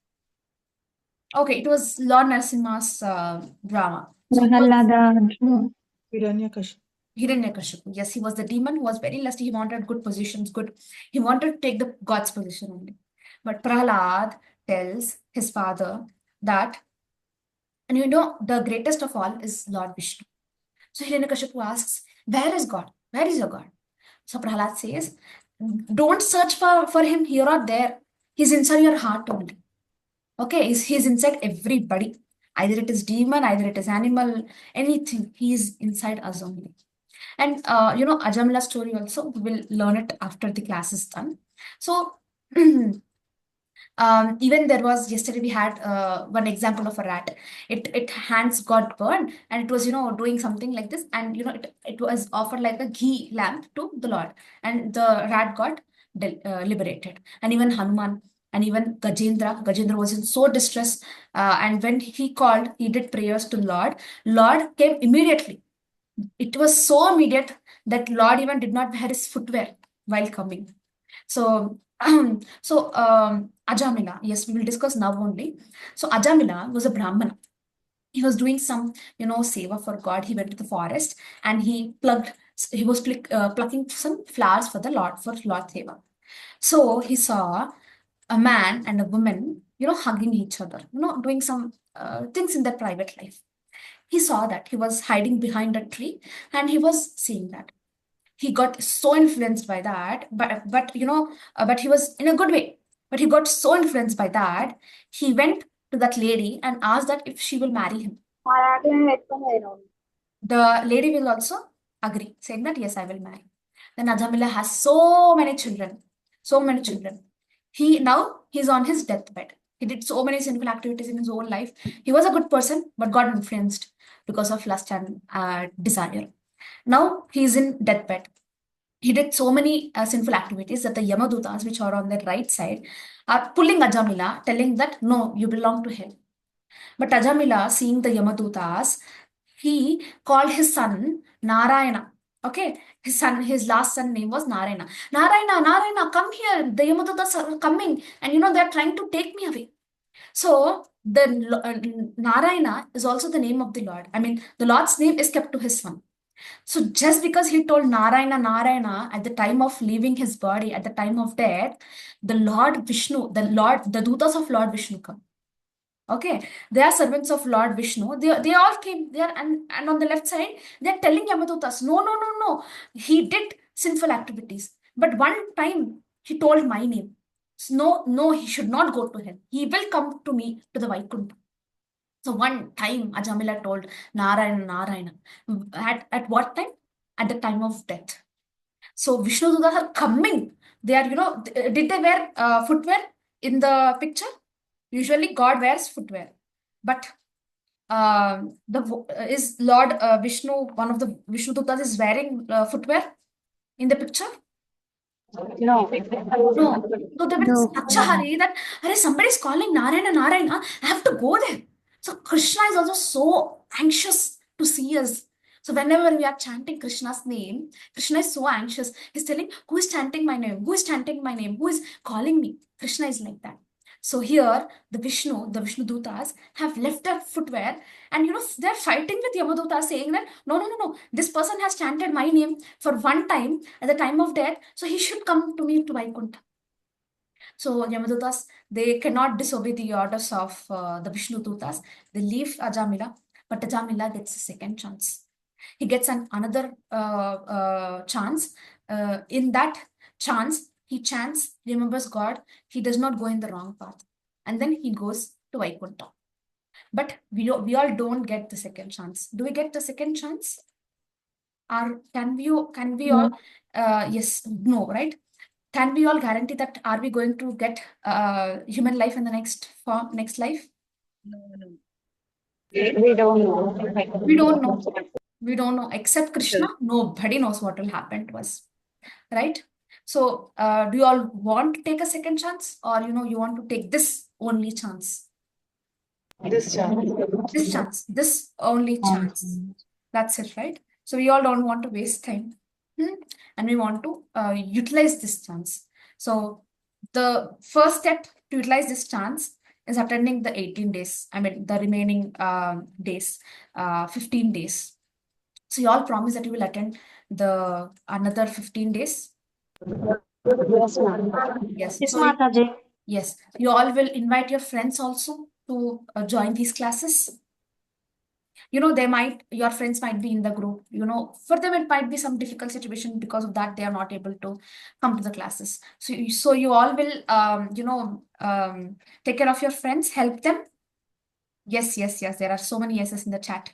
Okay, it was Lord Narasimha's drama. So Hiranyakashipu. Hiranyakashipu. Yes, he was the demon who was very lusty. He wanted good positions, he wanted to take the God's position only. But Prahlad tells his father that, and the greatest of all is Lord Vishnu. So Hiranyakashipu asks, where is God? Where is your God? So Prahlad says, don't search for him here or there. He's inside your heart only. Okay, he's inside everybody. Either it is demon, either it is animal, anything. He is inside us only. And Ajamila story also, we will learn it after the class is done. So even there was yesterday we had one example of a rat. It hands got burned and it was doing something like this, and it was offered like a ghee lamp to the Lord, and the rat got liberated. And even Hanuman and even Gajendra was in so distress, and when he did prayers to Lord came immediately. It was so immediate that Lord even did not wear his footwear while coming. So Ajamila, yes, we will discuss now only. So Ajamila was a Brahmana. He was doing some, seva for God. He went to the forest and he was plucking some flowers for Lord Seva. So he saw a man and a woman, hugging each other, doing some things in their private life. He saw that. He was hiding behind a tree and he was seeing that. He got so influenced by that, but he was in a good way. But he got so influenced by that, he went to that lady and asked that if she will marry him. The lady will also agree, saying that yes, I will marry. Then Ajamila has so many children. He's on his deathbed. He did so many sinful activities in his whole life. He was a good person, but got influenced because of lust and desire. Now he's in deathbed. He did so many sinful activities that the Yamadutas, which are on the right side, are pulling Ajamila, telling that no, you belong to hell. But Ajamila, seeing the Yamadutas, he called his son Narayana. Okay, his last son name was Narayana. Narayana, come here. The Yamadutas are coming, and they're trying to take me away. So the Narayana is also the name of the Lord. I mean, the Lord's name is kept to his son. So just because he told Narayana at the time of leaving his body, at the time of death, the Lord Vishnu, the Dutas of Lord Vishnu come. Okay, they are servants of Lord Vishnu. They all came there, and on the left side, they're telling Yamadutas, no, no, no, no. He did sinful activities. But one time he told my name. So, no, no, he should not go to hell. He will come to me to the Vaikuntha. So one time Ajamila told Narayana, Narayana. At what time? At the time of death. So Vishnu Dutas are coming. They are, did they wear footwear in the picture? Usually God wears footwear. But is Lord Vishnu, one of the Vishnu Dutas is wearing footwear in the picture? No. No. So they were in No. such a hurry that, Arey, somebody is calling Narayana, Narayana. I have to go there. So Krishna is also so anxious to see us. So whenever we are chanting Krishna's name, Krishna is so anxious. He's telling, who is chanting my name? Who is chanting my name? Who is calling me? Krishna is like that. So here, the Vishnu Dutas have left their footwear, and they're fighting with Yamaduta, saying that no, no, no, no, this person has chanted my name for one time at the time of death, so he should come to me to Vaikuntha. So Yamadutas, they cannot disobey the orders of the Vishnu Dutas. They leave Ajamila, but Ajamila gets a second chance. He gets another chance. In that chance, he chants, remembers God. He does not go in the wrong path, and then he goes to Vaikuntha. But we all don't get the second chance. Do we get the second chance? Or can we all? Yes, no, right? Can we all guarantee that are we going to get human life in the next life? We don't know. We don't know. We don't know. Except Krishna, Correct. nobody knows what will happen to us, right? So, do you all want to take a second chance, or you want to take this only chance? This chance. This only chance. That's it, right? So we all don't want to waste time, and we want to utilize this chance. So the first step to utilize this chance is attending the 18 days. I mean, the remaining days, 15 days. So you all promise that you will attend the another 15 days. Yes, ma'am. Yes. Yes, So Mataji. yes, you all will invite your friends also to join these classes. Your friends might be in the group, for them it might be some difficult situation, because of that they are not able to come to the classes. So you all will take care of your friends, help them. Yes, yes, yes, there are so many yeses in the chat.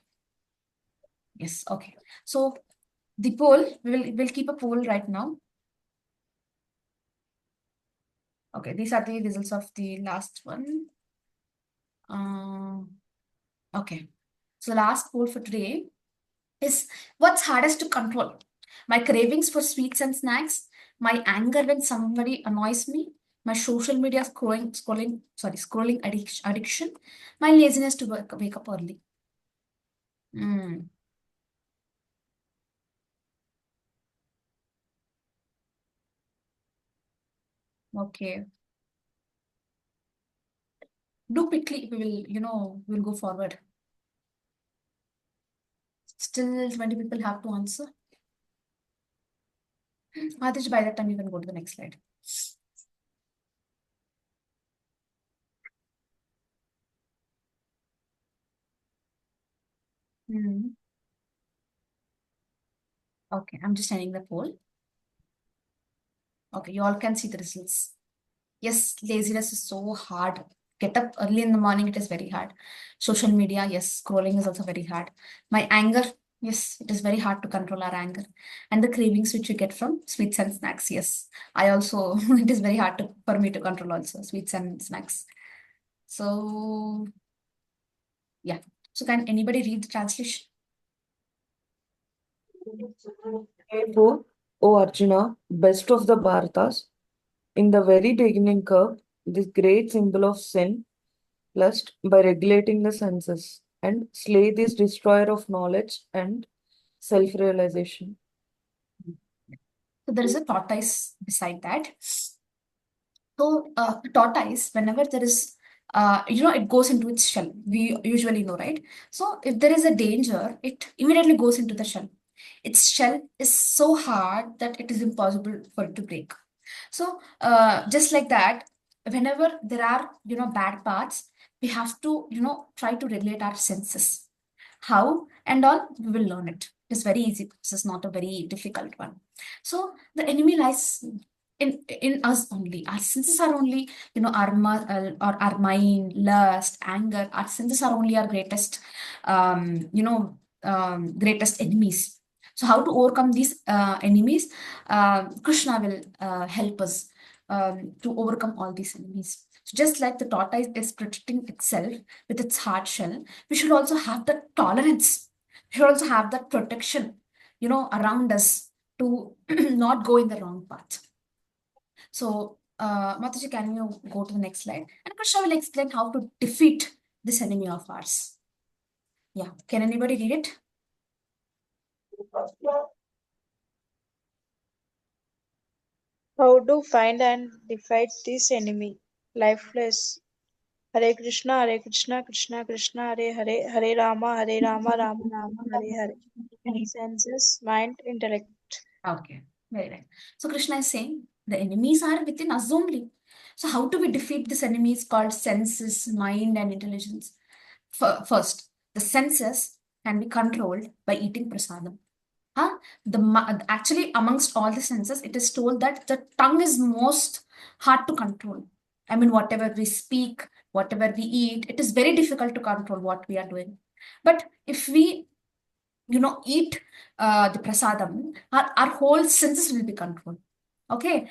Yes, okay. So the poll, we'll keep a poll right now. Okay, these are the results of the last one. Okay, so the last poll for today is, what's hardest to control? My cravings for sweets and snacks, my anger when somebody annoys me, my social media scrolling addiction, my laziness to wake up early. Okay. Do quickly, we'll go forward. Still 20 people have to answer. Adish, by that time you can go to the next slide. Okay, I'm just sending the poll. Okay, you all can see the results. Yes, laziness is so hard. Get up early in the morning, it is very hard. Social media, yes, scrolling is also very hard. My anger, yes, it is very hard to control our anger. And the cravings which you get from sweets and snacks, yes. I also, it is very hard for me to control also sweets and snacks. So, yeah. So can anybody read the translation? Therefore, O Arjuna, best of the Bharatas, in the very beginning curb this great symbol of sin, lust, by regulating the senses, and slay this destroyer of knowledge and self-realization. So there is a tortoise beside that. So tortoise, whenever there is, it goes into its shell. We usually know, right? So if there is a danger, it immediately goes into the shell. Its shell is so hard that it is impossible for it to break. So just like that, whenever there are, bad paths, we have to, try to regulate our senses. How and all, we will learn it. It is very easy. This is not a very difficult one. So the enemy lies in us only. Our senses are only, or our mind, lust, anger. Our senses are only our greatest, greatest enemies. So how to overcome these enemies? Krishna will help us to overcome all these enemies. So just like the tortoise is protecting itself with its hard shell, we should also have the tolerance. We should also have that protection, around us to not go in the wrong path. So, Mataji, can you go to the next slide? And Krishna will explain how to defeat this enemy of ours. Yeah, can anybody read it? How to find and defeat this enemy? Lifeless. Hare Krishna, Hare Krishna, Krishna Krishna, Hare Hare, Hare Rama, Rama, Rama, Hare Hare. Senses, mind, intellect. Okay, very right. So Krishna is saying the enemies are within us only. So how do we defeat this enemies called senses, mind, and intelligence? First, the senses can be controlled by eating prasadam. Huh? Actually, amongst all the senses, it is told that the tongue is most hard to control. I mean, whatever we speak, whatever we eat, it is very difficult to control what we are doing. But if we, eat the prasadam, our whole senses will be controlled. Okay,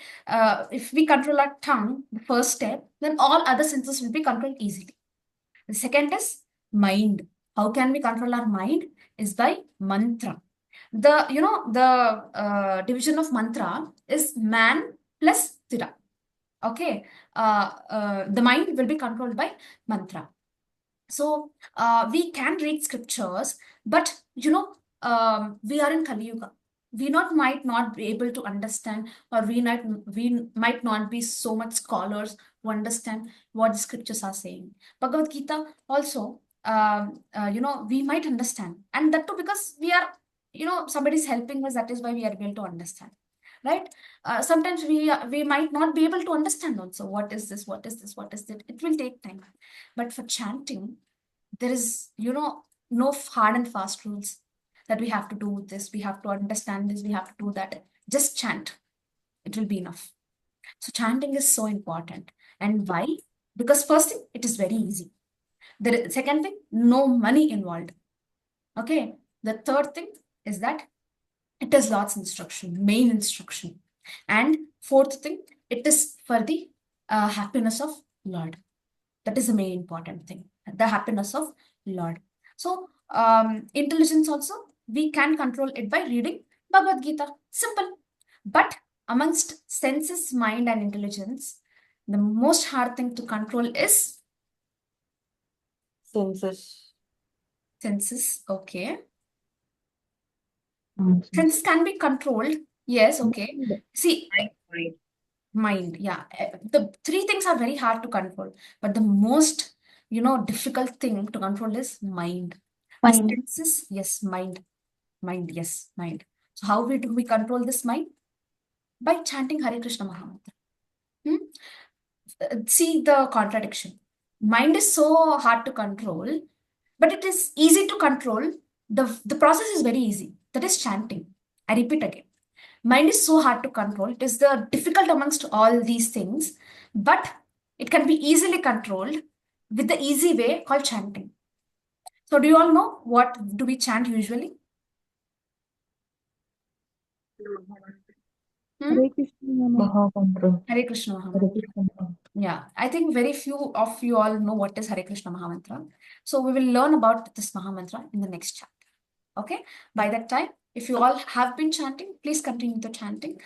if we control our tongue, the first step, then all other senses will be controlled easily. The second is mind. How can we control our mind? Is by mantra. The division of mantra is man plus tira. Okay, the mind will be controlled by mantra. So we can read scriptures, but we are in Kali Yuga. Might not be able to understand, or we might not be so much scholars who understand what the scriptures are saying. Bhagavad Gita also, we might understand, and that too because we are, somebody is helping us. That is why we are able to understand, right? Sometimes we might not be able to understand also what is this, what is this, what is that. It will take time. But for chanting, there is, no hard and fast rules that we have to do this, we have to understand this, we have to do that. Just chant. It will be enough. So chanting is so important. And why? Because first thing, it is very easy. The second thing, no money involved. Okay. The third thing is that it is Lord's instruction, main instruction. And fourth thing, it is for the happiness of Lord. That is the main important thing, the happiness of Lord. So, intelligence also, we can control it by reading Bhagavad Gita. Simple. But amongst senses, mind, and intelligence, the most hard thing to control is Senses. senses. Okay. Nonsense. Senses can be controlled. Yes, okay. See, mind, yeah. The three things are very hard to control, but the most, difficult thing to control is mind. The Mind. senses, yes, mind. Mind, yes, mind. So how do we control this mind? By chanting Hare Krishna Mahamantra. Hmm? See the contradiction. Mind is so hard to control, but it is easy to control. The process is very easy. That is chanting. I repeat again. Mind is so hard to control. It is the difficult amongst all these things, but it can be easily controlled with the easy way called chanting. So do you all know what do we chant usually? Hare Krishna Mahamantra. Hare Krishna Hare Mahamantra. Krishna. Yeah, I think very few of you all know what is Hare Krishna Mahamantra. So we will learn about this Mahamantra in the next chapter. Okay, by that time, if you all have been chanting, please continue the chanting.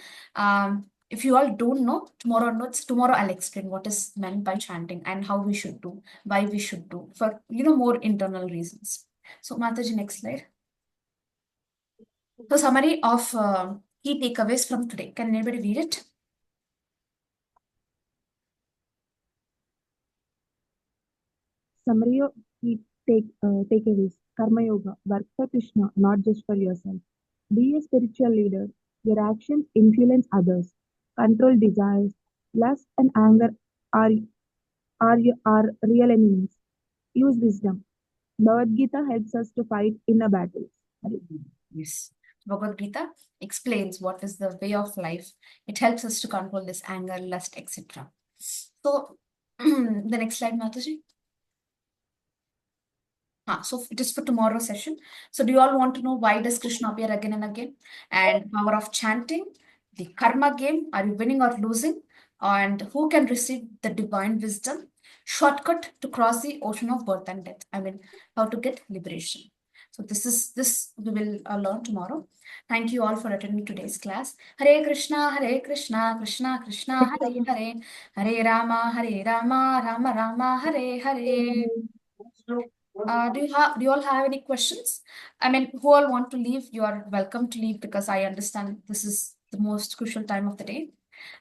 If you all don't know, tomorrow I'll explain what is meant by chanting and how we should do, why we should do, for more internal reasons. So Mataji, next slide. So summary of key takeaways from today. Can anybody read it? Summary of key takeaways. Karma Yoga. Work for Krishna, not just for yourself. Be a spiritual leader. Your actions influence others. Control desires. Lust and anger are real enemies. use wisdom. Bhagavad Gita helps us to fight in a battle. Yes. Bhagavad Gita explains what is the way of life. It helps us to control this anger, lust, etc. So, the next slide, Mataji. So it is for tomorrow's session. So do you all want to know why does Krishna appear again and again? And power of chanting, the karma game, are you winning or losing? And who can receive the divine wisdom? Shortcut to cross the ocean of birth and death. I mean, how to get liberation. So this we will learn tomorrow. Thank you all for attending today's class. Hare Krishna, Krishna Krishna, Hare Hare, Hare Rama, Rama Rama, Hare Hare. Do you all have any questions? I mean, who all want to leave? You are welcome to leave because I understand this is the most crucial time of the day.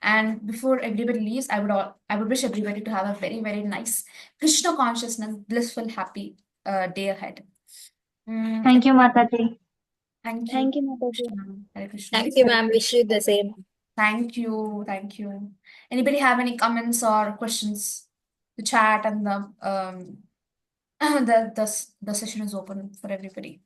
And before everybody leaves, I would wish everybody to have a very, very nice Krishna consciousness, blissful, happy day ahead. Thank you, Mataji. Thank you. Thank you, Mataji. Krishna. Hare Krishna. Thank you, ma'am. Wish you the same. Thank you. Thank you. Anybody have any comments or questions? The chat and the session is open for everybody.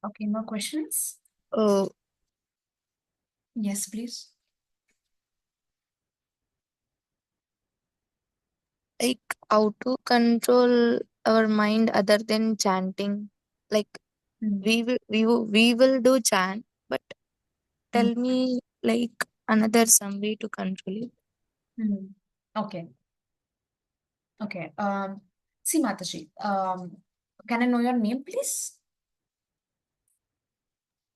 Okay, no questions? Oh, Yes, please. like how to control our mind other than chanting? Like we will do chant, but tell me like another some way to control it. Okay. Okay. See, Mataji, can I know your name, please?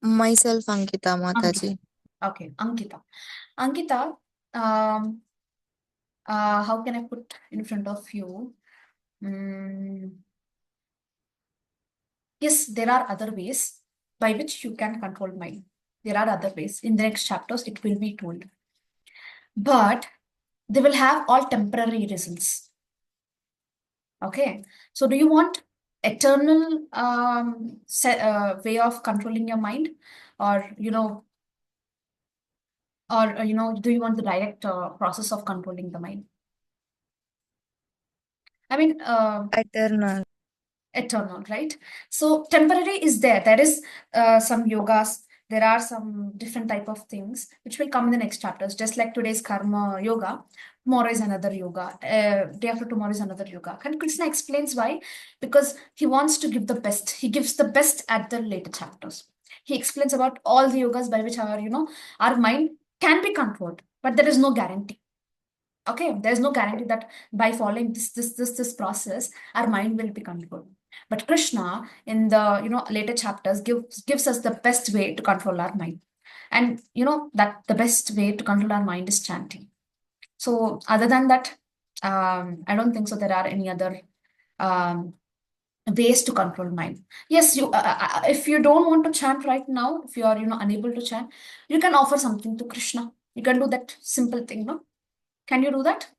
Myself, Ankita Mataji. Okay, Ankita. Ankita, how can I put in front of you? Yes, there are other ways by which you can control mind. There are other ways. In the next chapters, it will be told. But they will have all temporary results. Okay. So do you want eternal way of controlling your mind? Or, do you want the direct process of controlling the mind? I mean, eternal, right? So temporary is there. There is some yogas. There are some different type of things which will come in the next chapters. Just like today's karma yoga, tomorrow is another yoga. Day after tomorrow is another yoga. And Krishna explains why. Because he wants to give the best. He gives the best at the later chapters. He explains about all the yogas by which our mind can be controlled, but there is no guarantee. Okay, there's no guarantee that by following this process, our mind will be controlled. But Krishna, in the later chapters, gives us the best way to control our mind, and that the best way to control our mind is chanting. So, other than that, I don't think so. There are any other ways to control mind. Yes, if you don't want to chant right now, if you are unable to chant, you can offer something to Krishna. You can do that simple thing, no? Can you do that?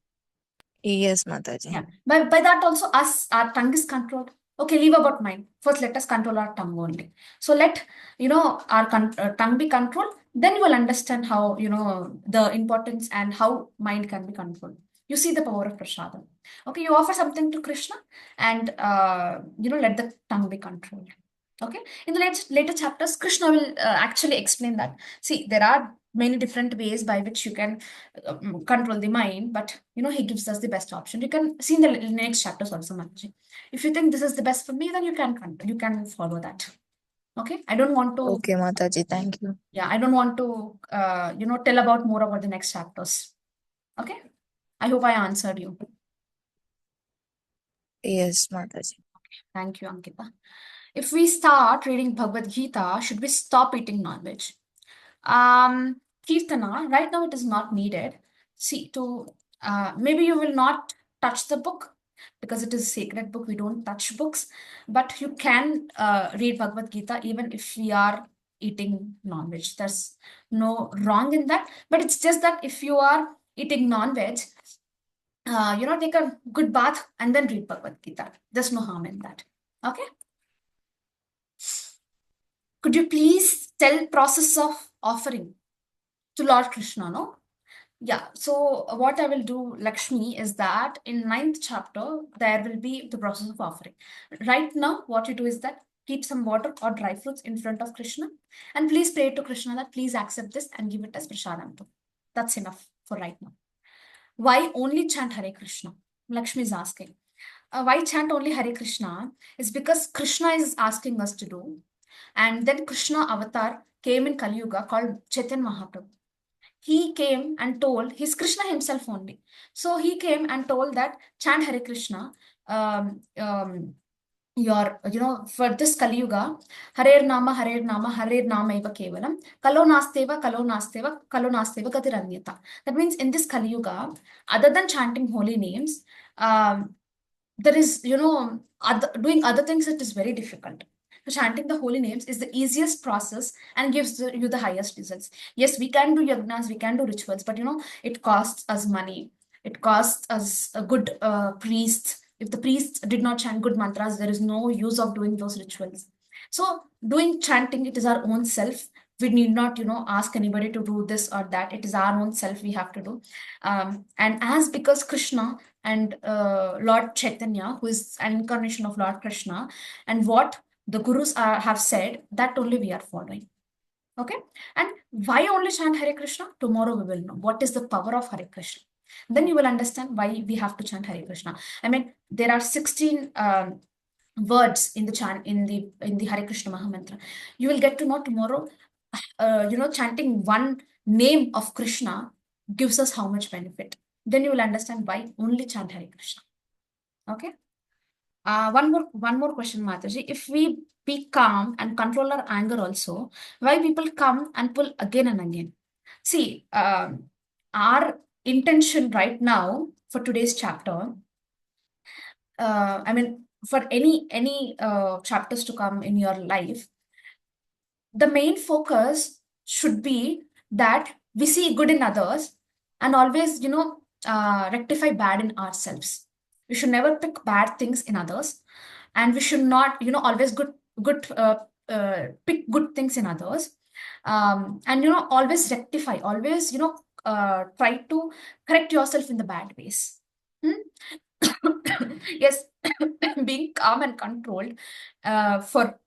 Yes, Mataji. Yeah. By that also, our tongue is controlled. Okay, leave about mind. First, let us control our tongue only. So let our tongue be controlled. Then you will understand how the importance and how mind can be controlled. You see the power of prasadam. Okay, you offer something to Krishna, and let the tongue be controlled. Okay, in the later chapters, Krishna will actually explain that. See, there are many different ways by which you can control the mind, but he gives us the best option. You can see in the next chapters also, Mataji. If you think this is the best for me, then you can follow that. Okay, I don't want to. Okay, Mataji, thank you. Yeah, I don't want to tell about more about the next chapters. Okay, I hope I answered you. Yes, Mataji. Thank you, Ankita. If we start reading Bhagavad Gita, should we stop eating non-veg? Kirtana, right now it is not needed. See, maybe you will not touch the book because it is a sacred book. We don't touch books, but you can read Bhagavad Gita even if we are eating non-veg. There's no wrong in that, but it's just that if you are eating non-veg, take a good bath and then read Bhagavad Gita. There's no harm in that. Okay. Could you please tell process of offering to Lord Krishna, no? Yeah, so what I will do, Lakshmi, is that in ninth chapter, there will be the process of offering. Right now, what you do is that keep some water or dry fruits in front of Krishna and please pray to Krishna that please accept this and give it as prasadam. That's enough for right now. Why only chant Hare Krishna? Lakshmi is asking. Why chant only Hare Krishna? Is because Krishna is asking us to do. And then Krishna avatar came in Kali Yuga called Chaitanya Mahaprabhu. He came and told, he's Krishna himself only. So he came and told that chant Hare Krishna. Um, um, for this Kali Yuga, Harer Nama, Harer Nama eva kevalam, Kalo nasteva, gatiranyata. That means in this Kali Yuga, other than chanting holy names, um, there is, doing other things, it is very difficult. So chanting the holy names is the easiest process and gives you the highest results. Yes, we can do yagnas, we can do rituals, but it costs us money. It costs us a good priest. If the priests did not chant good mantras, there is no use of doing those rituals. So doing chanting, it is our own self. We need not, ask anybody to do this or that. It is our own self we have to do. And as because Krishna and Lord Chaitanya, who is an incarnation of Lord Krishna, and what the gurus have said, that only we are following. Okay? And why only chant Hare Krishna? Tomorrow we will know what is the power of Hare Krishna. Then you will understand why we have to chant Hare Krishna. I mean, there are 16 words in the chant in the Hare Krishna Mahamantra. You will get to know tomorrow. Chanting one name of Krishna gives us how much benefit. Then you will understand why only chant Hare Krishna. Okay. One more question, Mataji. If we be calm and control our anger also, why people come and pull again and again? See, our intention right now for today's chapter, I mean, for any chapters to come in your life, the main focus should be that we see good in others and always, rectify bad in ourselves. We should never pick bad things in others, and we should not, always pick good things in others, and always rectify, always, try to correct yourself in the bad ways. Yes, being calm and controlled for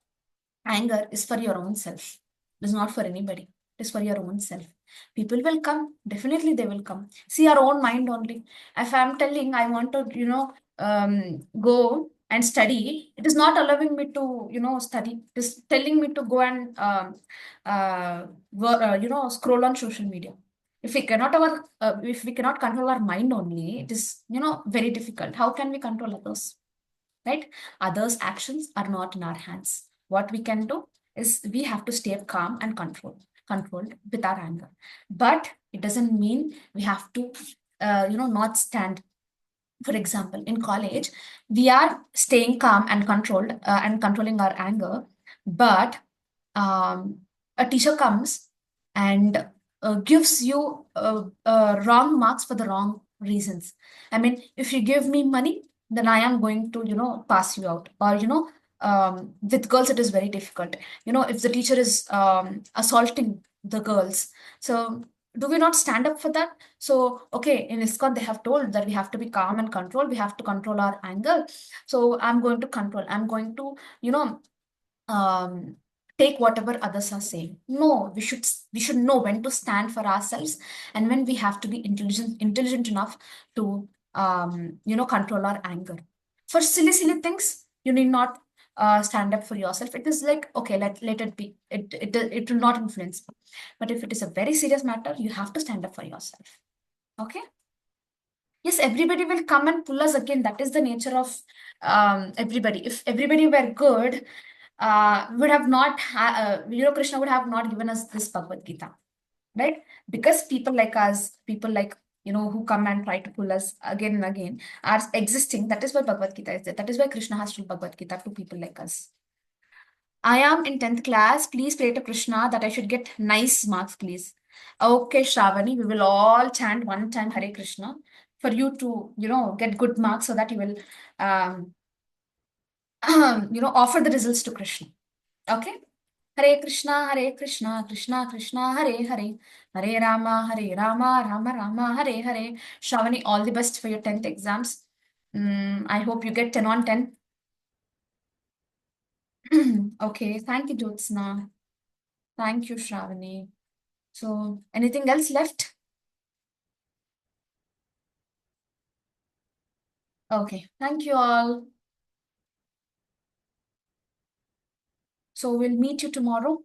anger is for your own self. It is not for anybody. It is for your own self. People will come. Definitely they will come. See our own mind only. If I'm telling I want to, go and study, it is not allowing me to, study. It is telling me to go and, scroll on social media. If we cannot control our mind only, it is, very difficult. How can we control others? Right? Others' actions are not in our hands. What we can do is we have to stay calm and controlled with our anger. But it doesn't mean we have to, not stand. For example, in college, we are staying calm and controlled and controlling our anger, but a teacher comes and gives you wrong marks for the wrong reasons. I mean, if you give me money, then I am going to, pass you out. Or, with girls, it is very difficult. If the teacher is assaulting the girls, so do we not stand up for that? So, okay, in ISKCON, they have told that we have to be calm and control. We have to control our anger. So I'm going to control. I'm going to, take whatever others are saying. No, we should know when to stand for ourselves and when we have to be intelligent enough to, control our anger. For silly things, you need not stand up for yourself. It is like, okay, let it be. It will not influence me. But if it is a very serious matter, you have to stand up for yourself. Okay? Yes, everybody will come and pull us again. That is the nature of everybody. If everybody were good, would have not, Krishna would have not given us this Bhagavad Gita, right? Because people like us, people like, who come and try to pull us again and again are existing. That is why Bhagavad Gita is there. That is why Krishna has told Bhagavad Gita to people like us. I am in 10th class. Please pray to Krishna that I should get nice marks, please. Okay, Shravani, we will all chant one time Hare Krishna for you to, get good marks so that you will, offer the results to Krishna. Okay? Hare Krishna, Krishna Krishna, Hare Hare, Hare Rama, Rama Rama, Hare Hare. Shravani, all the best for your 10th exams. I hope you get 10 on 10. Okay, thank you, Jyotsna. Thank you, Shravani. So, anything else left? Okay, thank you all. So, we'll meet you tomorrow.